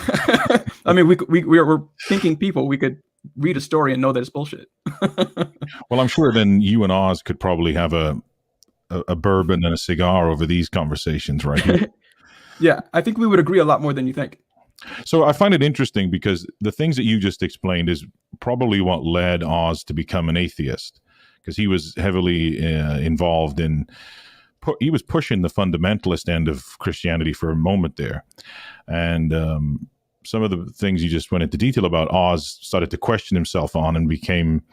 I mean, we're thinking people. We could read a story and know that it's bullshit. Well, I'm sure then you and Oz could probably have a bourbon and a cigar over these conversations, right? Yeah, I think we would agree a lot more than you think. So I find it interesting because the things that you just explained is probably what led Oz to become an atheist, because he was heavily involved in, he was pushing the fundamentalist end of Christianity for a moment there. And some of the things you just went into detail about, Oz started to question himself on and became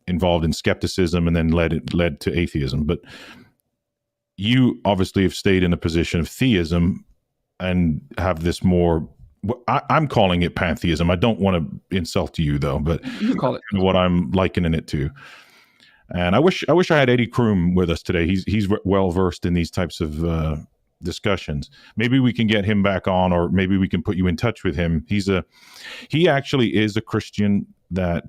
involved in skepticism and then led to atheism. But you obviously have stayed in a position of theism and have this more, I'm calling it pantheism. I don't want to insult you though, but you can call it what I'm likening it to. And I wish I had Eddie Kroom with us today. He's well versed in these types of discussions. Maybe we can get him back on, or maybe we can put you in touch with him. He actually is a Christian that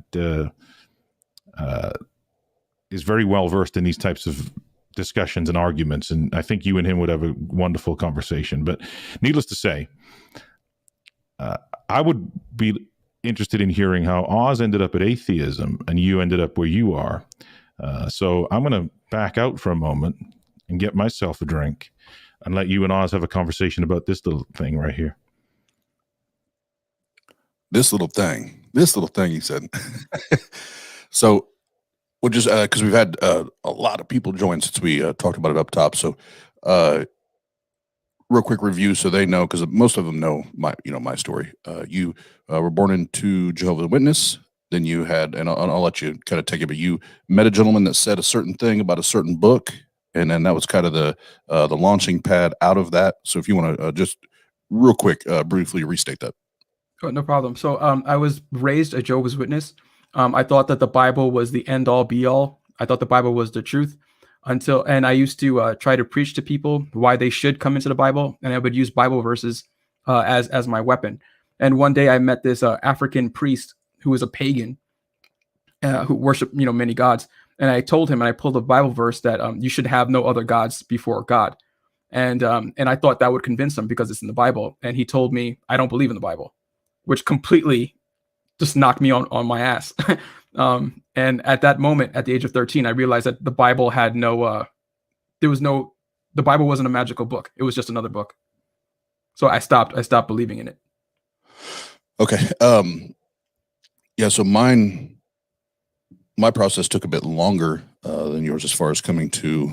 is very well versed in these types of discussions and arguments, and I think you and him would have a wonderful conversation. But needless to say, I would be interested in hearing how Oz ended up at atheism and you ended up where you are. So I'm going to back out for a moment and get myself a drink and let you and Oz have a conversation about this little thing right here. This little thing, he said. So we'll just, because we've had a lot of people join since we talked about it up top. So real quick review so they know, because most of them know my story. You were born into Jehovah's Witness. Then you had, and I'll let you kind of take it, but you met a gentleman that said a certain thing about a certain book, and then that was kind of the launching pad out of that. So if you want to just real quick, briefly restate that. Oh, no problem. So I was raised a Jehovah's Witness. I thought that the Bible was the end all be all. I thought the Bible was the truth and I used to try to preach to people why they should come into the Bible, and I would use Bible verses as my weapon. And one day I met this African priest who was a pagan who worshiped many gods, and I told him, and I pulled a Bible verse that you should have no other gods before God, and I thought that would convince him because it's in the Bible. And he told me, I don't believe in the Bible, which completely just knocked me on my ass. And at that moment, at the age of 13, I realized that the Bible had the Bible wasn't a magical book. It was just another book. So I stopped believing in it. Okay. Yeah. So my process took a bit longer than yours, as far as coming to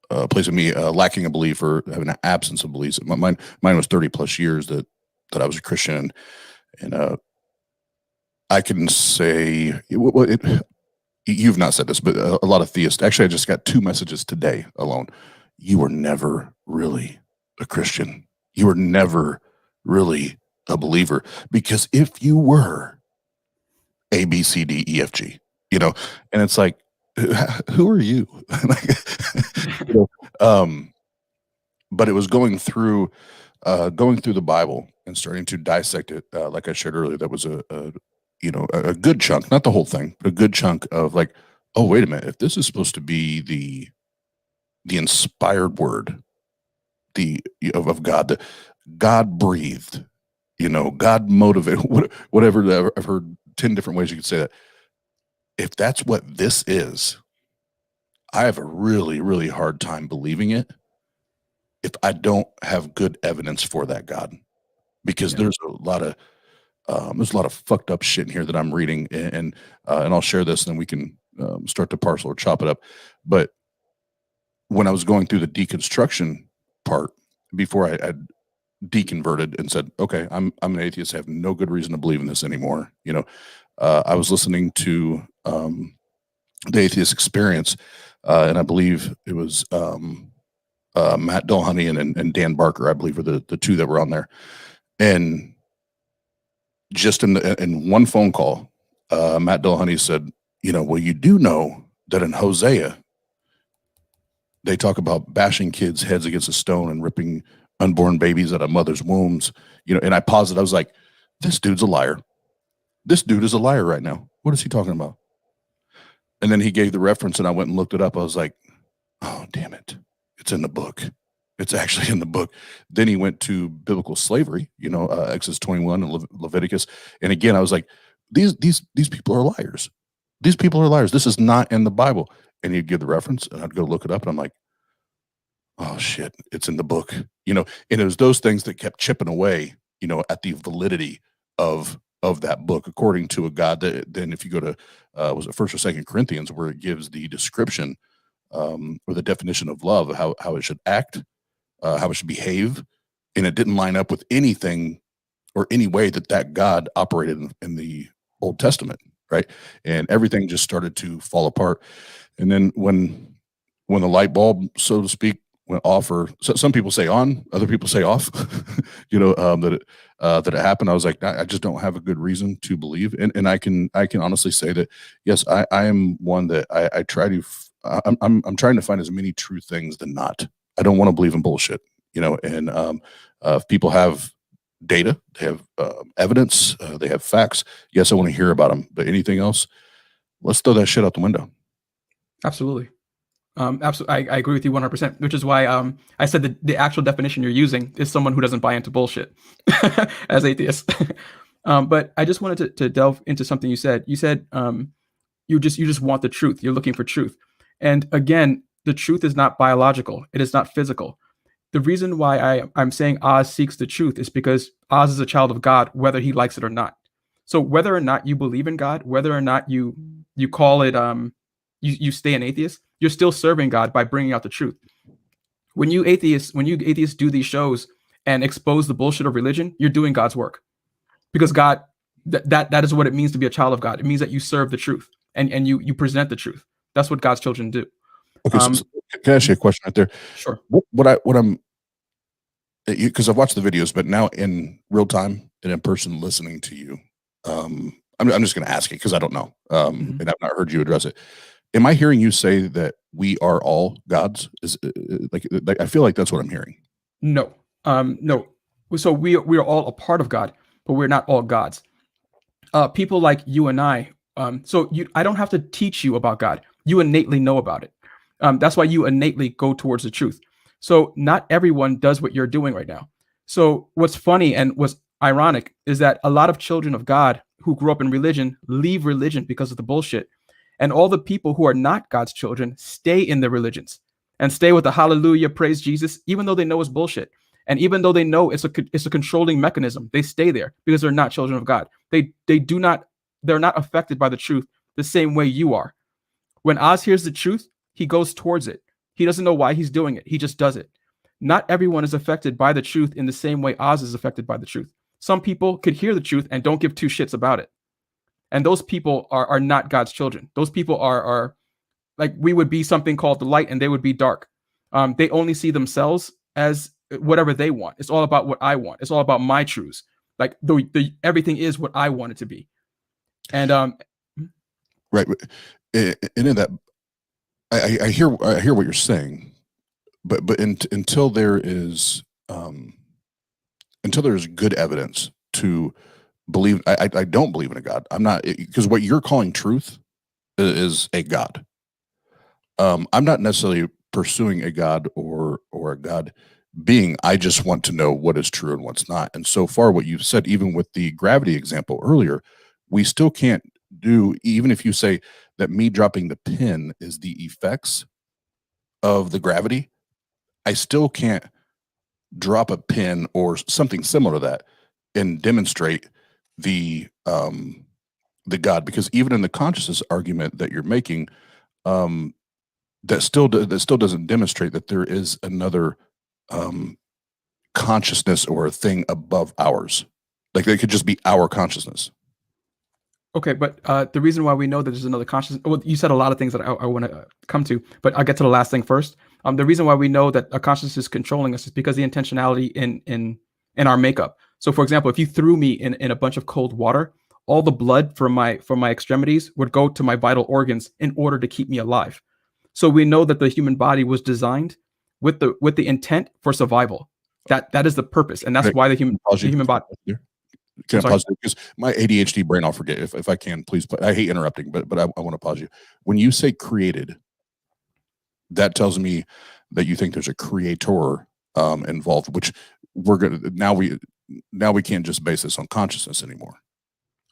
a place of me lacking a belief or having an absence of beliefs. Mine was 30 plus years that I was a Christian, and I can say, you've not said this, but a lot of theists. Actually, I just got 2 messages today alone. You were never really a Christian. You were never really a believer, because if you were A, B, C, D, E, F, G, and it's like, who are you? But it was going through the Bible and starting to dissect it. Like I shared earlier, that was a good chunk, not the whole thing, but a good chunk of like, oh, wait a minute, if this is supposed to be the inspired word, of God, that God breathed, God motivated, whatever. I've heard 10 different ways you could say that. If that's what this is, I have a really, really hard time believing it if I don't have good evidence for that God, because there's a lot of fucked up shit in here that I'm reading, and I'll share this, and then we can start to parcel or chop it up. But when I was going through the deconstruction part, before I deconverted and said, okay, I'm an atheist, I have no good reason to believe in this anymore. I was listening to the Atheist Experience, and I believe it was Matt Dillahunty and Dan Barker, I believe, were the 2 that were on there. And just in one phone call, Matt Dillahunty said, well, you do know that in Hosea, they talk about bashing kids' heads against a stone and ripping unborn babies out of mothers' wombs. And I paused it. I was like, this dude's a liar. This dude is a liar right now. What is he talking about? And then he gave the reference, and I went and looked it up. I was like, oh, damn it. It's in the book. It's actually in the book. Then he went to biblical slavery, Exodus 21 and Leviticus. And again, I was like, these people are liars. These people are liars. This is not in the Bible. And he'd give the reference, and I'd go look it up, and I'm like, oh shit, it's in the book. And it was those things that kept chipping away, at the validity of that book, according to a God that then, if you go to was it 1st or 2nd Corinthians, where it gives the description or the definition of love, how it should act, how it should behave, and it didn't line up with anything or any way that God operated in the Old Testament, right? And everything just started to fall apart. And then when the light bulb, so to speak, went off, or some people say on, other people say off, that it happened. I was like, I just don't have a good reason to believe. And I can honestly say that, yes, I am one that I try to, I'm trying to find as many true things than not. I don't want to believe in bullshit, and if people have data, they have evidence, they have facts. Yes, I want to hear about them, but anything else, let's throw that shit out the window. Absolutely. Absolutely. I agree with you 100%, which is why I said that the actual definition you're using is someone who doesn't buy into bullshit as atheists. But I just wanted to delve into something you said. You said you just want the truth. You're looking for truth. And again, the truth is not biological. It is not physical. The reason why I'm saying Oz seeks the truth is because Oz is a child of God, whether he likes it or not. So whether or not you believe in God, whether or not you call it you stay an atheist, you're still serving God by bringing out the truth. When you atheists do these shows and expose the bullshit of religion, you're doing God's work, because God, that is what it means to be a child of God. It means that you serve the truth and you present the truth. That's what God's children do. Okay, so can I ask you a question right there? Sure. What I'm, because I've watched the videos, but now in real time and in person listening to you, I'm just going to ask it because I don't know, and I've not heard you address it. Am I hearing you say that we are all gods? Is like I feel like that's what I'm hearing. No, no. So we are all a part of God, but we're not all gods. People like you and I. I don't have to teach you about God. You innately know about it. That's why you innately go towards the truth. So not everyone does what you're doing right now. So what's funny and what's ironic is that a lot of children of God who grew up in religion leave religion because of the bullshit. And all the people who are not God's children stay in the religions and stay with the hallelujah, praise Jesus, even though they know it's bullshit. And even though they know it's a controlling mechanism, they stay there because they're not children of God. They're not affected by the truth the same way you are. When Oz hears the truth, he goes towards it. He doesn't know why he's doing it. He just does it. Not everyone is affected by the truth in the same way Oz is affected by the truth. Some people could hear the truth and don't give two shits about it. And those people are not God's children. Those people are like, we would be something called the light and they would be dark. They only see themselves as whatever they want. It's all about what I want. It's all about my truths. Like everything is what I want it to be. And right. And in that, I hear what you're saying, but until there's good evidence to believe, I don't believe in a God. I'm not, because what you're calling truth is a God. I'm not necessarily pursuing a God or a God being. I just want to know what is true and what's not. And so far, what you've said, even with the gravity example earlier, we still can't do, even if you say that me dropping the pin is the effects of the gravity, I still can't drop a pin or something similar to that and demonstrate the God, because even in the consciousness argument that you're making, that still doesn't demonstrate that there is another consciousness or a thing above ours. Like they could just be our consciousness. Okay, but the reason why we know that there's another consciousness, well, you said a lot of things that I want to come to, but I'll get to the last thing first. The reason why we know that a consciousness is controlling us is because the intentionality in our makeup. So, for example, if you threw me in a bunch of cold water, all the blood from my extremities would go to my vital organs in order to keep me alive. So we know that the human body was designed with the intent for survival. That is the purpose, and that's why the human body. Can I pause you? Because my ADHD brain, I'll forget if I can, please. I hate interrupting, but I want to pause you. When you say created, that tells me that you think there's a creator involved, which we're gonna now we can't just base this on consciousness anymore.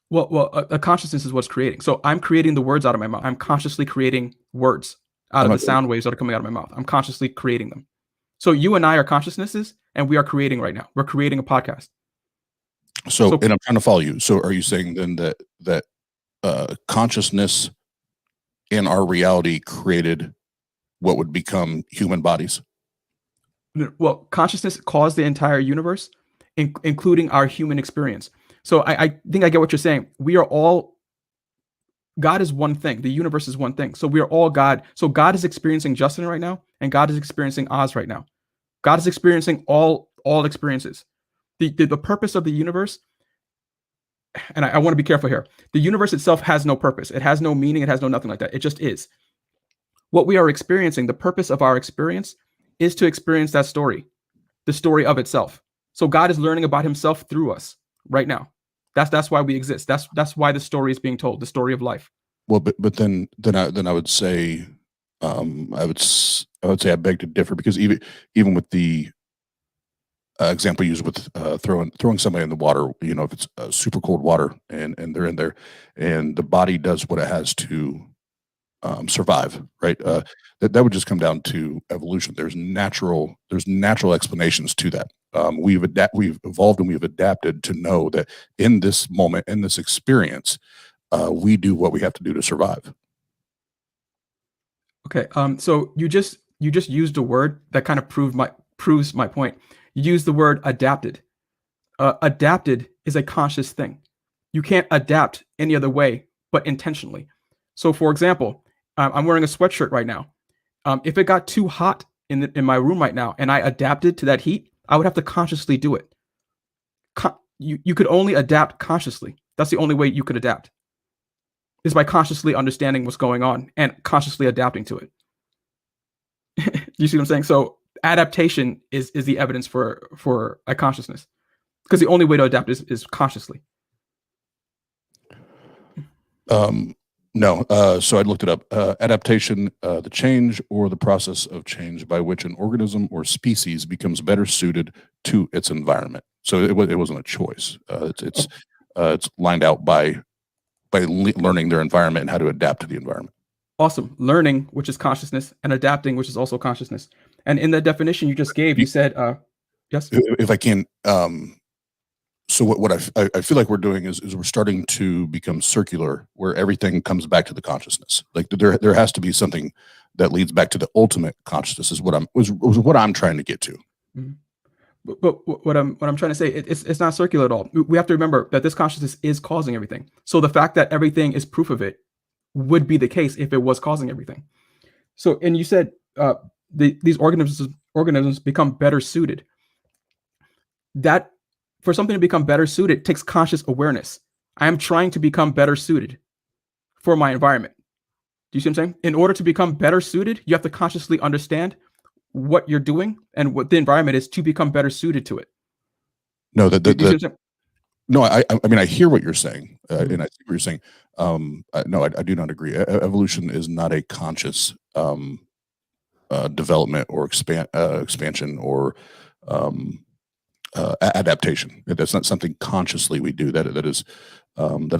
Well, a consciousness is what's creating. So I'm creating the words out of my mouth. I'm consciously creating words out of the sound waves that are coming out of my mouth. I'm consciously creating them. So you and I are consciousnesses, and we are creating right now. We're creating a podcast. So and I'm trying to follow you. So are you saying then that consciousness in our reality created what would become human bodies? Well, consciousness caused the entire universe, including our human experience. So I think I get what you're saying. We are all God is one thing. The universe is one thing. So we are all God. So God is experiencing Justin right now, and God is experiencing Oz right now. God is experiencing all experiences. The purpose of the universe, and I want to be careful here. The universe itself has no purpose. It has no meaning. It has no nothing like that. It just is. What we are experiencing, the purpose of our experience, is to experience that story, the story of itself. So God is learning about himself through us right now. That's why we exist. That's why the story is being told, the story of life. Well, but then I would say, I would say I beg to differ, because even with the example used with throwing somebody in the water, if it's super cold water and they're in there, and the body does what it has to survive, right? That would just come down to evolution. There's natural explanations to that. We've evolved and we've adapted to know that in this moment, in this experience, we do what we have to do to survive. Okay. So you just used a word that kind of proves my point. You used the word adapted. Adapted is a conscious thing. You can't adapt any other way but intentionally. So, for example, I'm wearing a sweatshirt right now. If it got too hot in my room right now and I adapted to that heat, I would have to consciously do it. You could only adapt consciously. That's the only way you could adapt, is by consciously understanding what's going on and consciously adapting to it. You see what I'm saying? So adaptation is the evidence for a consciousness, because the only way to adapt is consciously. No. So I looked it up. Adaptation, the change or the process of change by which an organism or species becomes better suited to its environment. So it wasn't a choice. It's lined out by learning their environment and how to adapt to the environment. Awesome. Learning, which is consciousness, and adapting, which is also consciousness. And in the definition you just gave, you said, yes. If I can, so what I feel like we're doing is we're starting to become circular, where everything comes back to the consciousness. Like there has to be something that leads back to the ultimate consciousness. Is what I'm trying to get to. Mm-hmm. But what I'm trying to say, it's not circular at all. We have to remember that this consciousness is causing everything. So the fact that everything is proof of it would be the case if it was causing everything. So, and you said these organisms become better suited. That for something to become better suited takes conscious awareness. I am trying to become better suited for my environment. Do you see what I'm saying? In order to become better suited, you have to consciously understand what you're doing and what the environment is to become better suited to it. No, no, I mean, I hear what you're saying, and I see what you're saying. No, I do not agree. Evolution is not a conscious development or expansion or adaptation. That's not something consciously we do. That is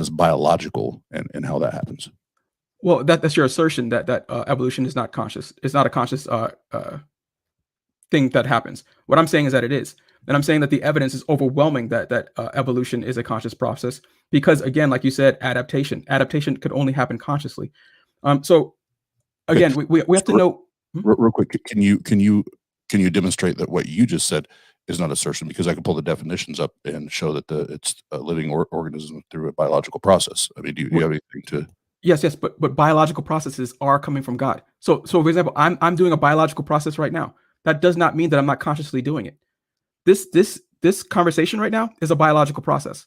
biological, and how that happens. Well, that's your assertion that evolution is not conscious. It's not a conscious thing that happens. What I'm saying is that it is. And I'm saying that the evidence is overwhelming that evolution is a conscious process, because, again, like you said, adaptation could only happen consciously. So again, we have to know. Real quick, can you demonstrate that what you just said is not assertion? Because I can pull the definitions up and show that it's a living organism through a biological process. I mean, do you have anything to? Yes, but biological processes are coming from God. So for example, I'm doing a biological process right now. That does not mean that I'm not consciously doing it. This conversation right now is a biological process.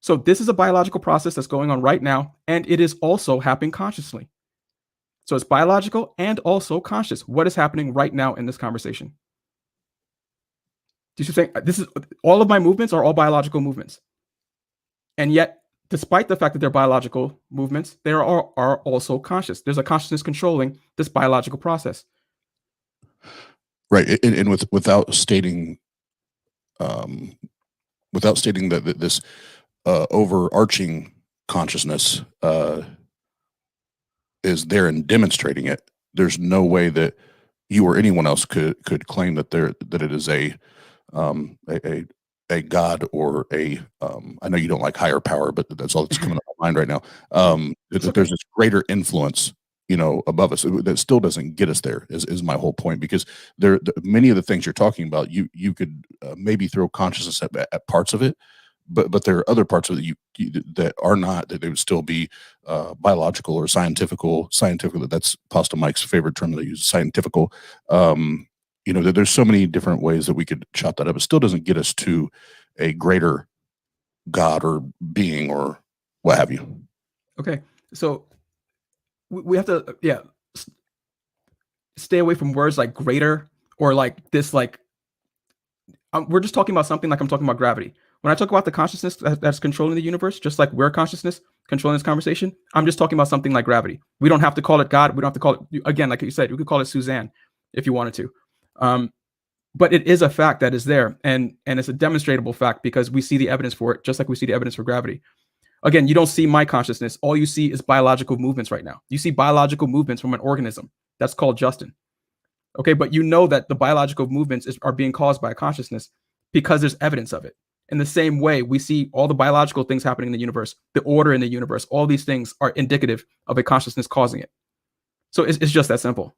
So this is a biological process that's going on right now, and it is also happening consciously. So it's biological and also conscious. What is happening right now in this conversation? Do you see what I'm saying? This is all of my movements are all biological movements, and yet, despite the fact that they're biological movements, they are also conscious. There's a consciousness controlling this biological process. Right, and without stating that this overarching consciousness is there and demonstrating it, there's no way that you or anyone else could claim that it is a God or I know you don't like higher power, but that's all that's coming to my mind right now. That there's this greater influence, above us, that still doesn't get us there, is my whole point. Because many of the things you're talking about, you could maybe throw consciousness at parts of it, but there are other parts of it that are not, that they would still be biological or scientifical. That's Pasta Mike's favorite term that they use, scientifical. There's so many different ways that we could chop that up. It still doesn't get us to a greater God or being or what have you. Okay, so we have to stay away from words like greater or like this. Like we're just talking about something like I'm talking about gravity. When I talk about the consciousness that's controlling the universe, just like we're consciousness controlling this conversation, I'm just talking about something like gravity. We don't have to call it God. We don't have to call it, again, like you said, you could call it Suzanne if you wanted to. But it is a fact that is there, and it's a demonstrable fact because we see the evidence for it, just like we see the evidence for gravity. Again, you don't see my consciousness. All you see is biological movements right now. You see biological movements from an organism that's called Justin. Okay, but you know that the biological movements are being caused by a consciousness because there's evidence of it. In the same way, we see all the biological things happening in the universe, the order in the universe, all these things are indicative of a consciousness causing it. So it's just that simple.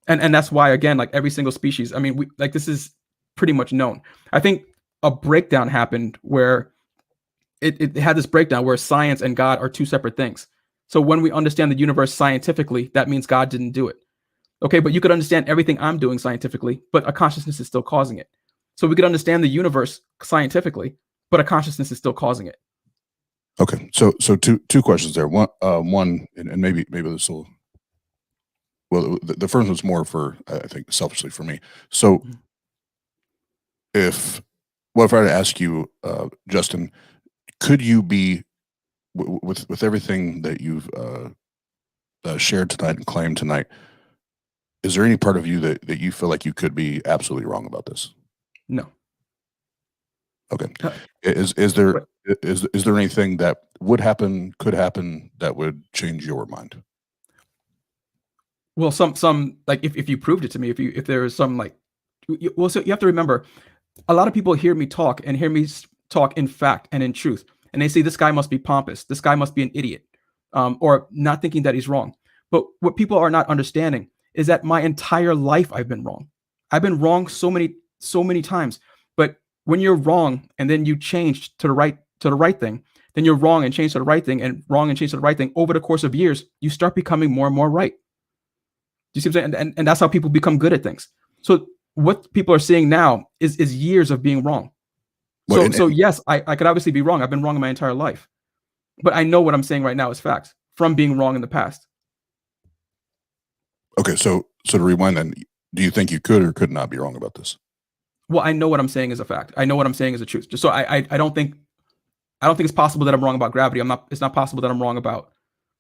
And that's why, again, like every single species, I mean, this is pretty much known. I think a breakdown happened where it had this breakdown where science and God are two separate things. So when we understand the universe scientifically, that means God didn't do it. Okay, but you could understand everything I'm doing scientifically, but a consciousness is still causing it. So we could understand the universe scientifically, but a consciousness is still causing it. Okay, so two questions there. One, and maybe this will. Well, the first one's more for, I think, selfishly for me. So, if I were to ask you, Justin, could you be with everything that you've shared tonight and claimed tonight? Is there any part of you that you feel like you could be absolutely wrong about this? No. Okay. Is there anything that would happen, could happen, that would change your mind? Well, some like if you proved it to me, if there is some like, well, so you have to remember, a lot of people hear me talk talk in fact and in truth, and they say this guy must be pompous, this guy must be an idiot, or not thinking that he's wrong. But what people are not understanding is that my entire life I've been wrong. I've been wrong so many times. But when you're wrong and then you change to the right thing, then you're wrong and change to the right thing, and wrong and change to the right thing. Over the course of years, you start becoming more and more right. Do you see what I'm saying? And that's how people become good at things. So what people are seeing now is years of being wrong. So yes, I could obviously be wrong. I've been wrong my entire life, but I know what I'm saying right now is facts from being wrong in the past. Okay, so to rewind then, do you think you could or could not be wrong about this? Well, I know what I'm saying is a fact. I know what I'm saying is a truth. So I don't think it's possible that I'm wrong about gravity. It's not possible that I'm wrong about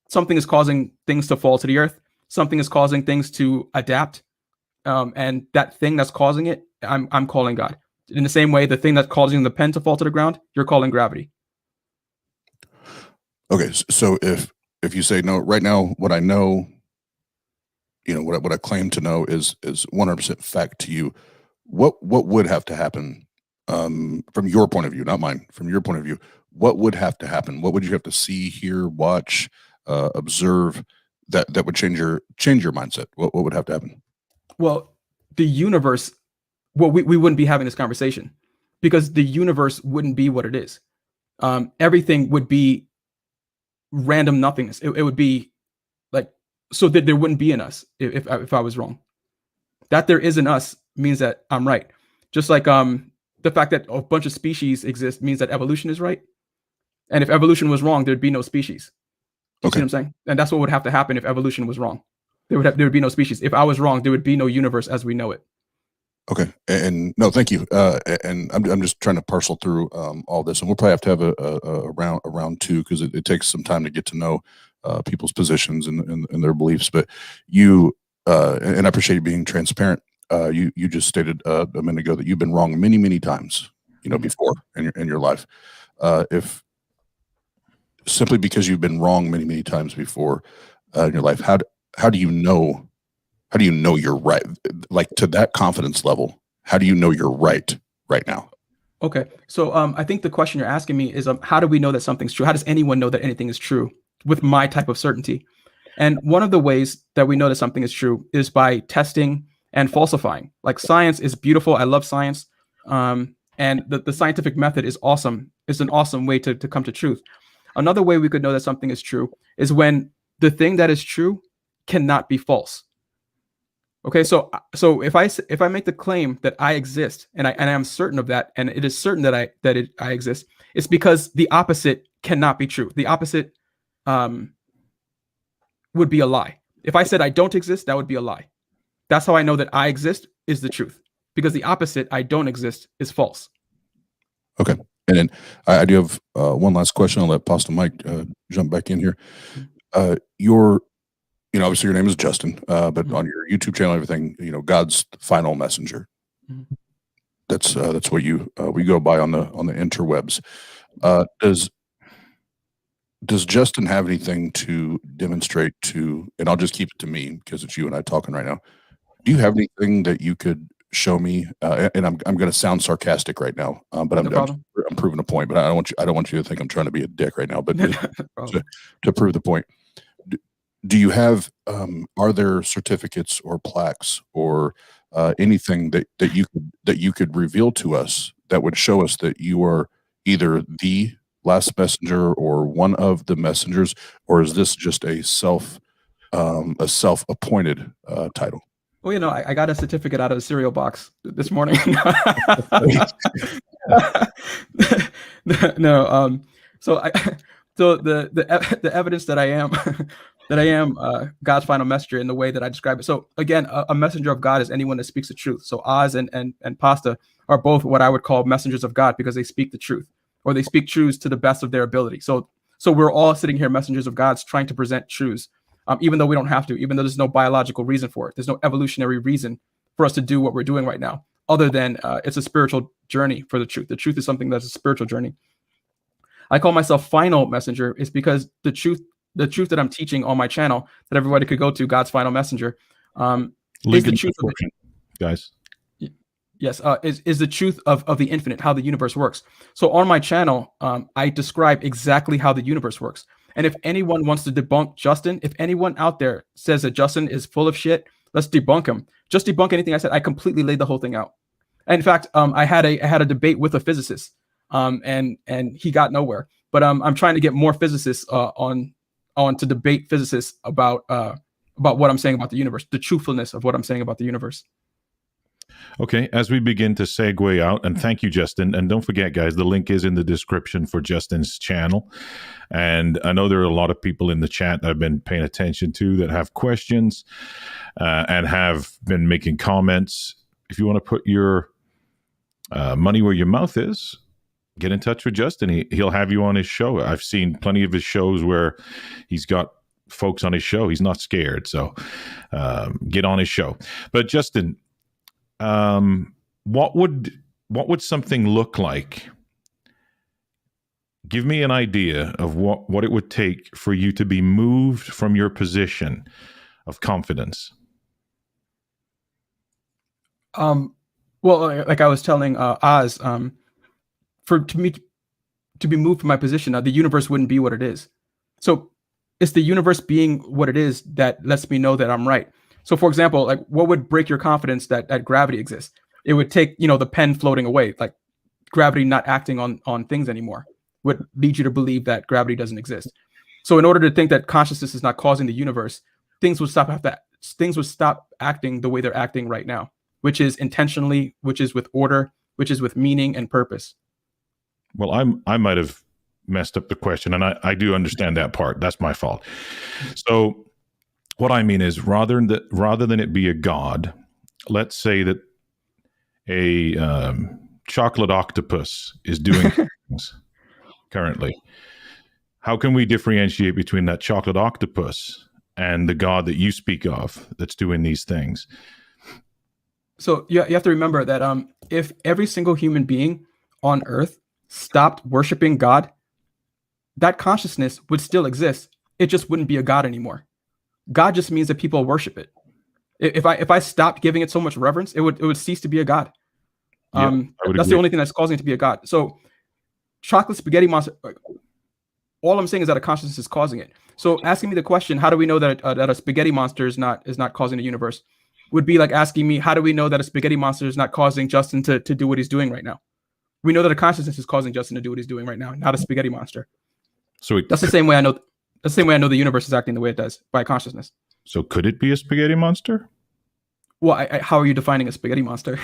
something is causing things to fall to the earth. Something is causing things to adapt. And that thing that's causing it, I'm calling God. In the same way, the thing that's causing the pen to fall to the ground, you're calling gravity. Okay, so if you say no, right now, what I know, what I claim to know is 100% fact to you. What would have to happen from your point of view, not mine, from your point of view? What would have to happen? What would you have to see, hear, watch, observe that would change your mindset? What would have to happen? Well, the universe. Well, we wouldn't be having this conversation because the universe wouldn't be what it is. Everything would be random nothingness. It would be like, so that there wouldn't be an us if I was wrong. That there is an us means that I'm right. Just like the fact that a bunch of species exist means that evolution is right. And if evolution was wrong, there'd be no species. You see what I'm saying? And that's what would have to happen if evolution was wrong. There would be no species. If I was wrong, there would be no universe as we know it. Okay, and no, thank you. And I'm just trying to parcel through all this, and we'll probably have to have a round two because it takes some time to get to know people's positions and their beliefs. But you and I appreciate you being transparent. You just stated a minute ago that you've been wrong many times, before in your life. If simply because you've been wrong many times before in your life, how do you know? How do you know you're right? Like, to that confidence level, how do you know you're right now? Okay. So I think the question you're asking me is, how do we know that something's true? How does anyone know that anything is true with my type of certainty? And one of the ways that we know that something is true is by testing and falsifying. Like, science is beautiful. I love science. And the scientific method is awesome. It's an awesome way to come to truth. Another way we could know that something is true is when the thing that is true cannot be false. Okay, so if I make the claim that I exist and I am certain of that, and it is certain that I exist, it's because the opposite cannot be true. The opposite would be a lie. If I said I don't exist, that would be a lie. That's how I know that I exist is the truth, because the opposite, I don't exist, is false. Okay. And then I do have one last question. I'll let Pastor Mike jump back in here. Obviously your name is Justin, but on your YouTube channel, everything, God's final messenger. Mm-hmm. That's what we go by on the interwebs. Does Justin have anything to demonstrate to, and I'll just keep it to me because it's you and I talking right now. Do you have anything that you could show me? And I'm going to sound sarcastic right now, but I'm proving a point. But I don't want you to think I'm trying to be a dick right now. But to prove the point, do you have? Are there certificates or plaques or anything that you could reveal to us that would show us that you are either the last messenger or one of the messengers, or is this just a self-appointed title? Well, I got a certificate out of the cereal box this morning. No. So the evidence that I am God's final messenger in the way that I describe it. So again, a messenger of God is anyone that speaks the truth. So Oz and Pasta are both what I would call messengers of God because they speak the truth, or they speak truths to the best of their ability. So we're all sitting here, messengers of God, trying to present truths, even though we don't have to, even though there's no biological reason for it. There's no evolutionary reason for us to do what we're doing right now, other than it's a spiritual journey for the truth. The truth is something that's a spiritual journey. I call myself final messenger is because the truth that I'm teaching on my channel that everybody could go to, God's Final Messenger, is the truth of guys. Yes, is the truth of the infinite, how the universe works. So on my channel, I describe exactly how the universe works. And if anyone wants to debunk Justin, if anyone out there says that Justin is full of shit, let's debunk him. Just debunk anything I said. I completely laid the whole thing out. And in fact, I had a debate with a physicist, and he got nowhere. But I'm trying to get more physicists on to debate physicists about what I'm saying about the universe, the truthfulness of what I'm saying about the universe. Okay, as we begin to segue out, and thank you, Justin. And don't forget, guys, the link is in the description for Justin's channel. And I know there are a lot of people in the chat that I've been paying attention to that have questions and have been making comments. If you want to put your money where your mouth is, get in touch with Justin. He'll have you on his show. I've seen plenty of his shows where he's got folks on his show. He's not scared. So get on his show. But Justin, what would something look like? Give me an idea of what it would take for you to be moved from your position of confidence. Well, like I was telling Oz, to me to be moved from my position, the universe wouldn't be what it is. So it's the universe being what it is that lets me know that I'm right. So for example, like what would break your confidence that gravity exists? It would take, the pen floating away, like gravity not acting on things anymore would lead you to believe that gravity doesn't exist. So in order to think that consciousness is not causing the universe, things would stop acting the way they're acting right now, which is intentionally, which is with order, which is with meaning and purpose. Well, I might have messed up the question, and I do understand that part. That's my fault. So what I mean is, rather than it be a god, let's say that a chocolate octopus is doing things currently. How can we differentiate between that chocolate octopus and the God that you speak of that's doing these things? So you have to remember that if every single human being on Earth stopped worshiping God, that consciousness would still exist. It just wouldn't be a God anymore. God just means that people worship it. If I stopped giving it so much reverence, it would cease to be a God. Yeah, that's the only thing that's causing it to be a God. So chocolate spaghetti monster, all I'm saying is that a consciousness is causing it. So asking me the question, how do we know that a spaghetti monster is not causing the universe, would be like asking me, how do we know that a spaghetti monster is not causing Justin to do what he's doing right now? We know that a consciousness is causing Justin to do what he's doing right now, not a spaghetti monster. So That's the same way I know. That's the same way I know the universe is acting the way it does, by consciousness. So could it be a spaghetti monster? Well, how are you defining a spaghetti monster?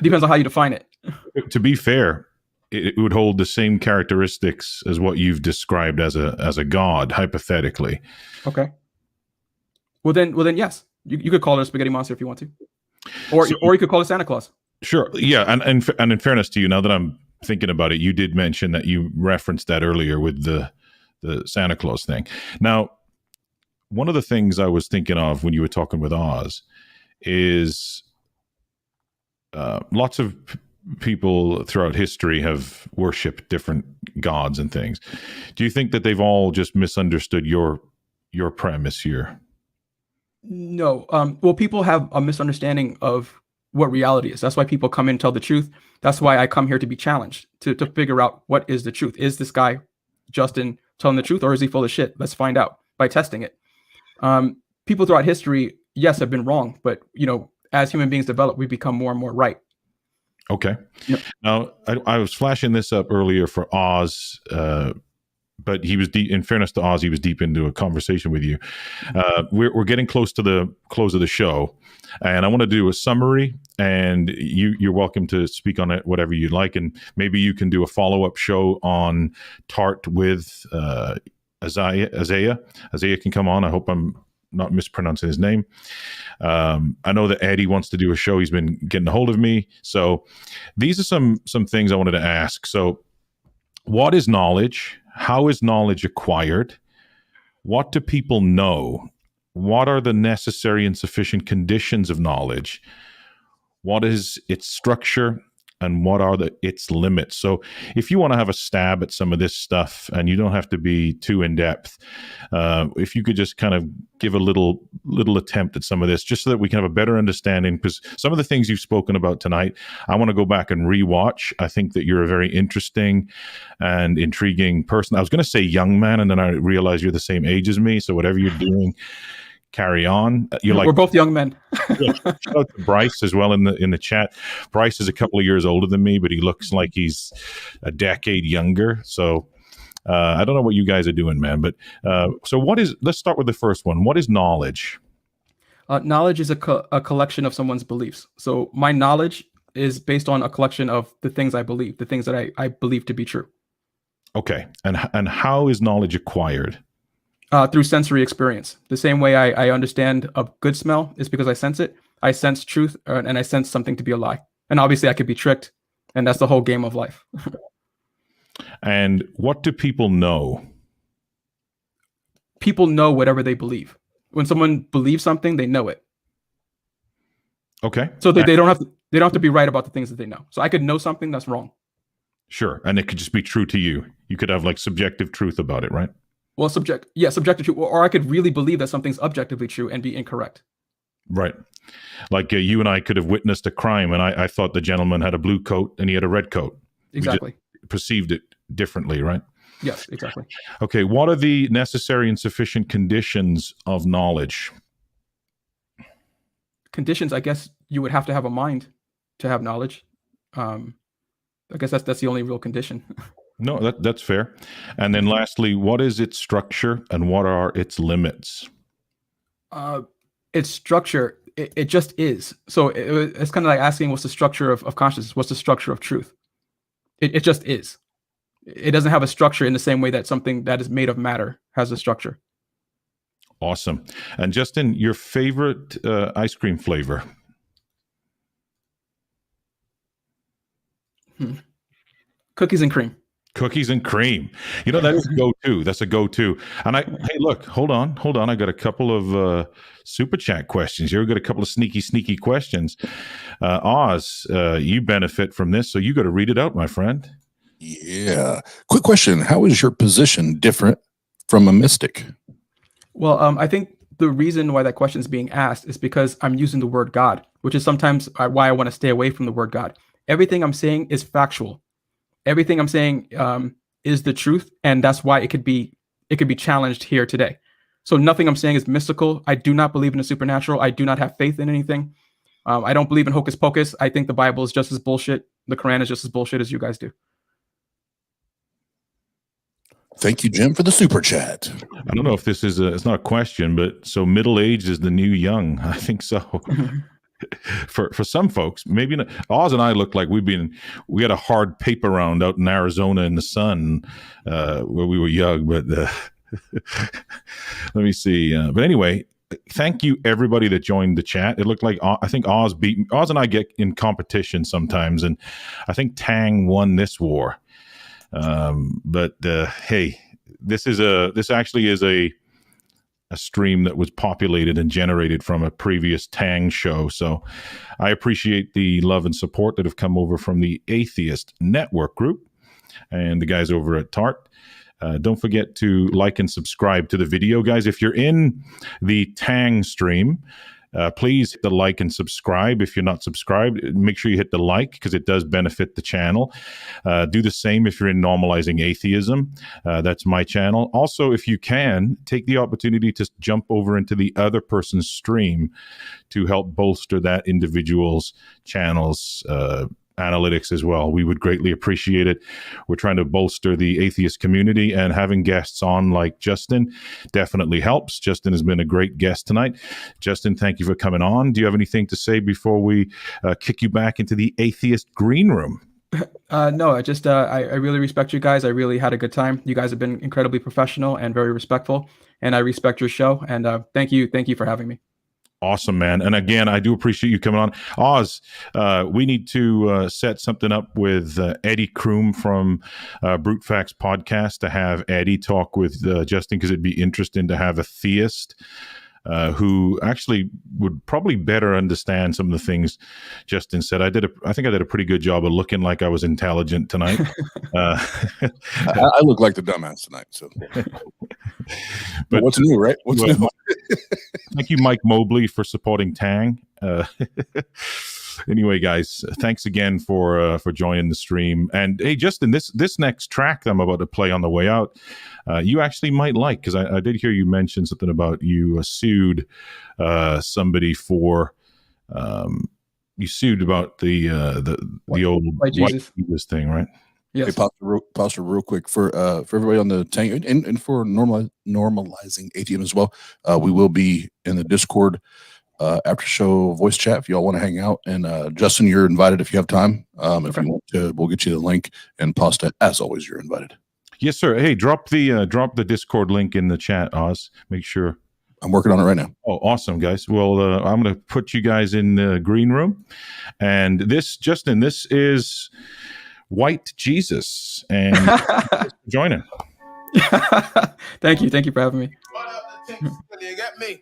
Depends on how you define it. To be fair, it would hold the same characteristics as what you've described as a god, hypothetically. Okay. Well then, yes, you could call it a spaghetti monster if you want to, or you could call it Santa Claus. Sure. Yeah, and in fairness to you, now that I'm thinking about it, you did mention that you referenced that earlier with the Santa Claus thing. Now, one of the things I was thinking of when you were talking with Oz is lots of people throughout history have worshipped different gods and things. Do you think that they've all just misunderstood your premise here? No. Well, people have a misunderstanding of what reality is. That's why people come in and tell the truth. That's why I come here to be challenged, to figure out what is the truth. Is this guy, Justin, telling the truth, or is he full of shit? Let's find out by testing it. People throughout history, yes, have been wrong, but as human beings develop, we become more and more right. Okay. Yep. Now, I was flashing this up earlier for Oz, but he was deep. In fairness to Oz, he was deep into a conversation with you. We're getting close to the close of the show, and I want to do a summary. And you're welcome to speak on it, whatever you'd like, and maybe you can do a follow-up show on Tart with Isaiah. Isaiah can come on. I hope I'm not mispronouncing his name. I know that Eddie wants to do a show. He's been getting a hold of me. So these are some things I wanted to ask. So what is knowledge? How is knowledge acquired? What do people know? What are the necessary and sufficient conditions of knowledge? What is its structure? And what are its limits? So if you want to have a stab at some of this stuff, and you don't have to be too in depth, if you could just kind of give a little attempt at some of this, just so that we can have a better understanding, because some of the things you've spoken about tonight, I want to go back and rewatch. I think that you're a very interesting and intriguing person. I was going to say young man, and then I realized you're the same age as me. So whatever you're doing, carry on. We're both young men. Yeah, shout out to Bryce as well in the chat. Bryce is a couple of years older than me, but he looks like he's a decade younger. So I don't know what you guys are doing, man. But so let's start with the first one. What is knowledge? Knowledge is a collection of someone's beliefs. So my knowledge is based on a collection of the things I believe, the things that I believe to be true. Okay. And how is knowledge acquired? Through sensory experience. The same way I understand a good smell is because I sense it. I sense truth, and I sense something to be a lie. And obviously I could be tricked, and that's the whole game of life. And what do people know? People know whatever they believe. When someone believes something, they know it. Okay. So they don't have to be right about the things that they know. So I could know something that's wrong. Sure. And it could just be true to you. You could have like subjective truth about it, right? Well, subjective truth, or I could really believe that something's objectively true and be incorrect. Right. Like you and I could have witnessed a crime, and I thought the gentleman had a blue coat and he had a red coat. Exactly. We just perceived it differently, right? Yes, exactly. Okay. What are the necessary and sufficient conditions of knowledge? Conditions, I guess you would have to have a mind to have knowledge. I guess that's the only real condition. No, that's fair. And then lastly, what is its structure and what are its limits? Its structure, it just is. So it's kind of like asking what's the structure of consciousness? What's the structure of truth? It just is. It doesn't have a structure in the same way that something that is made of matter has a structure. Awesome. And Justin, your favorite ice cream flavor? Cookies and cream. Cookies and cream. That's a go-to. That's a go-to. And hey, look, hold on. I got a couple of super chat questions here. We got a couple of sneaky questions. Oz, you benefit from this, so you got to read it out, my friend. Yeah. Quick question. How is your position different from a mystic? Well, I think the reason why that question is being asked is because I'm using the word God, which is sometimes why I want to stay away from the word God. Everything I'm saying is factual. Everything I'm saying is the truth, and that's why it could be challenged here today. So nothing I'm saying is mystical. I do not believe in the supernatural. I do not have faith in anything. I don't believe in hocus pocus. I think the Bible is just as bullshit the Quran is just as bullshit as you guys do. Thank you, Jim, for the super chat. I don't know if this is it's not a question, but so middle-aged is the new young. I think so. For some folks, maybe not. Oz and I look like we had a hard paper round out in Arizona in the sun where we were young, but let me see. But anyway, thank you everybody that joined the chat. It looked like I think Oz and I get in competition sometimes, and I think Tang won this war. But hey, this actually is a stream that was populated and generated from a previous Tang show. So I appreciate the love and support that have come over from the Atheist Network group and the guys over at TART. Don't forget to like and subscribe to the video, guys. If you're in the Tang stream, please hit the like and subscribe. If you're not subscribed, make sure you hit the like because it does benefit the channel. Do the same if you're in Normalizing Atheism. That's my channel. Also, if you can, take the opportunity to jump over into the other person's stream to help bolster that individual's channel's analytics as well. We would greatly appreciate it. We're trying to bolster the atheist community, and having guests on like Justin definitely helps. Justin has been a great guest tonight. Justin, thank you for coming on. Do you have anything to say before we kick you back into the atheist green room? No, I really respect you guys. I really had a good time. You guys have been incredibly professional and very respectful, and I respect your show. And thank you for having me. Awesome, man. And again, I do appreciate you coming on. Oz, we need to set something up with Eddie Kroom from Brute Facts Podcast to have Eddie talk with Justin, because it'd be interesting to have a theist who actually would probably better understand some of the things Justin said. I think I did a pretty good job of looking like I was intelligent tonight. I look like the dumbass tonight. So, but what's new, right? What's new? Thank you, Mike Mobley, for supporting Tang. Anyway, guys, thanks again for joining the stream. And hey, Justin, this next track that I'm about to play on the way out, you actually might like, because I did hear you mention something about you sued somebody for you sued about the old White Jesus thing, right? Yes. Hey, Pastor, real quick for everybody on the Tang and for normalizing atheism as well. We will be in the Discord after show voice chat if y'all want to hang out. And Justin, you're invited if you have time. If you want to, we'll get you the link. And Pasta, as always, you're invited. Yes, sir. Hey, drop the Discord link in the chat, Oz. Make sure. I'm working on it right now. Oh, awesome, guys. Well, I'm going to put you guys in the green room. And this, Justin, this is White Jesus. And joining. Thank you for having me. You got me.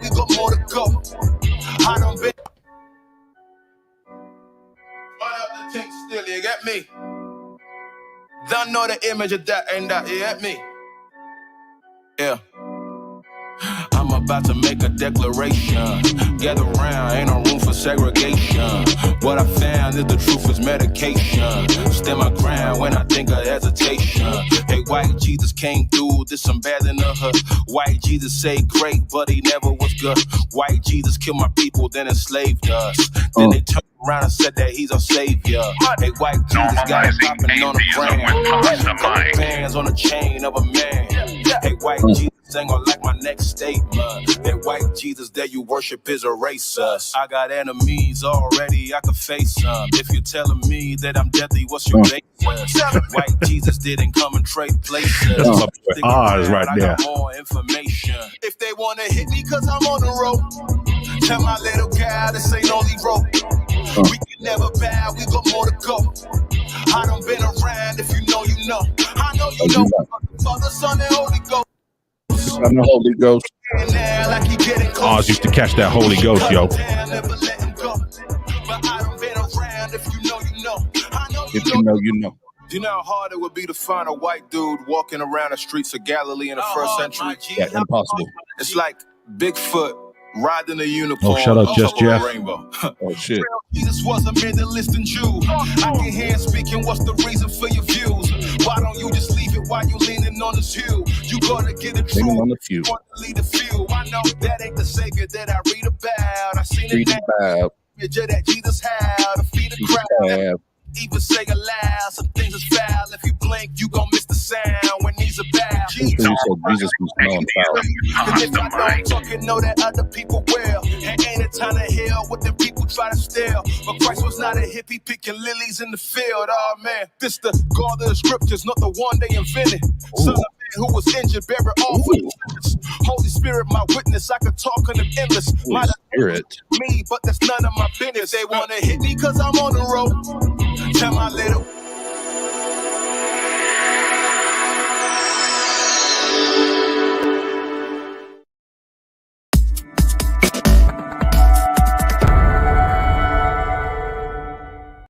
We got more to go. I done been. Run up the tank still, you get me? Don't know the image of that and that, you get me? Yeah. I'm about to make a declaration. Gather round, ain't no room for segregation. What I found is the truth is medication. Stand my ground when I think of hesitation. Hey, white Jesus came through, this some bad in the hood. White Jesus say great, but he never was good. White Jesus killed my people, then enslaved us. Then they turned around and said that he's our savior. Hey, white Jesus got it popping on the brand. Couple bands on the chain of a man. Hey, white Jesus thing or like my next statement. That white Jesus that you worship is a racist. I got enemies already, I could face some. If you're telling me that I'm deadly, what's your basis? White Jesus didn't come and trade places. That's my boy Oz right I there. got more information. If they want to hit me cause I'm on the road, tell my little gal this ain't only rope. We can never bow, we got more to go. I done been around, if you know, you know. I know you know. Father, Son, and Holy Ghost. I'm the Holy Ghost. Oz used to catch that Holy Ghost, yo. If you know, you know. You know how hard it would be to find a white dude walking around the streets of Galilee in the first century? Yeah, impossible. It's like Bigfoot riding a unicorn. Oh, shout out Just Jeff. Rainbow. Oh, shit. Jesus was a Middle-Eastern Jew. I can hear him speaking. What's the reason for your views? Why don't you just leave it while you leaning on this hill? You gotta get a truth. Leaning on the few. Lead a few. I know that ain't the savior that I read about. I seen Read it about. picture that Jesus had to feed the crowd. Even say aloud, some things is foul. If you blink, you gon' miss the sound when these are bad. Jesus was smelling foul. Cause if I don't fucking know that other people will, and ain't a ton of hell what them people try to steal. But Christ was not a hippie picking lilies in the field. Oh man, this the God of the scriptures, not the one they invented. Son of man who was injured, buried all for the sins. Holy Spirit, my witness, I could talk on them endless. Holy Spirit. Me, but that's none of my business. They wanna hit me cause I'm on the road.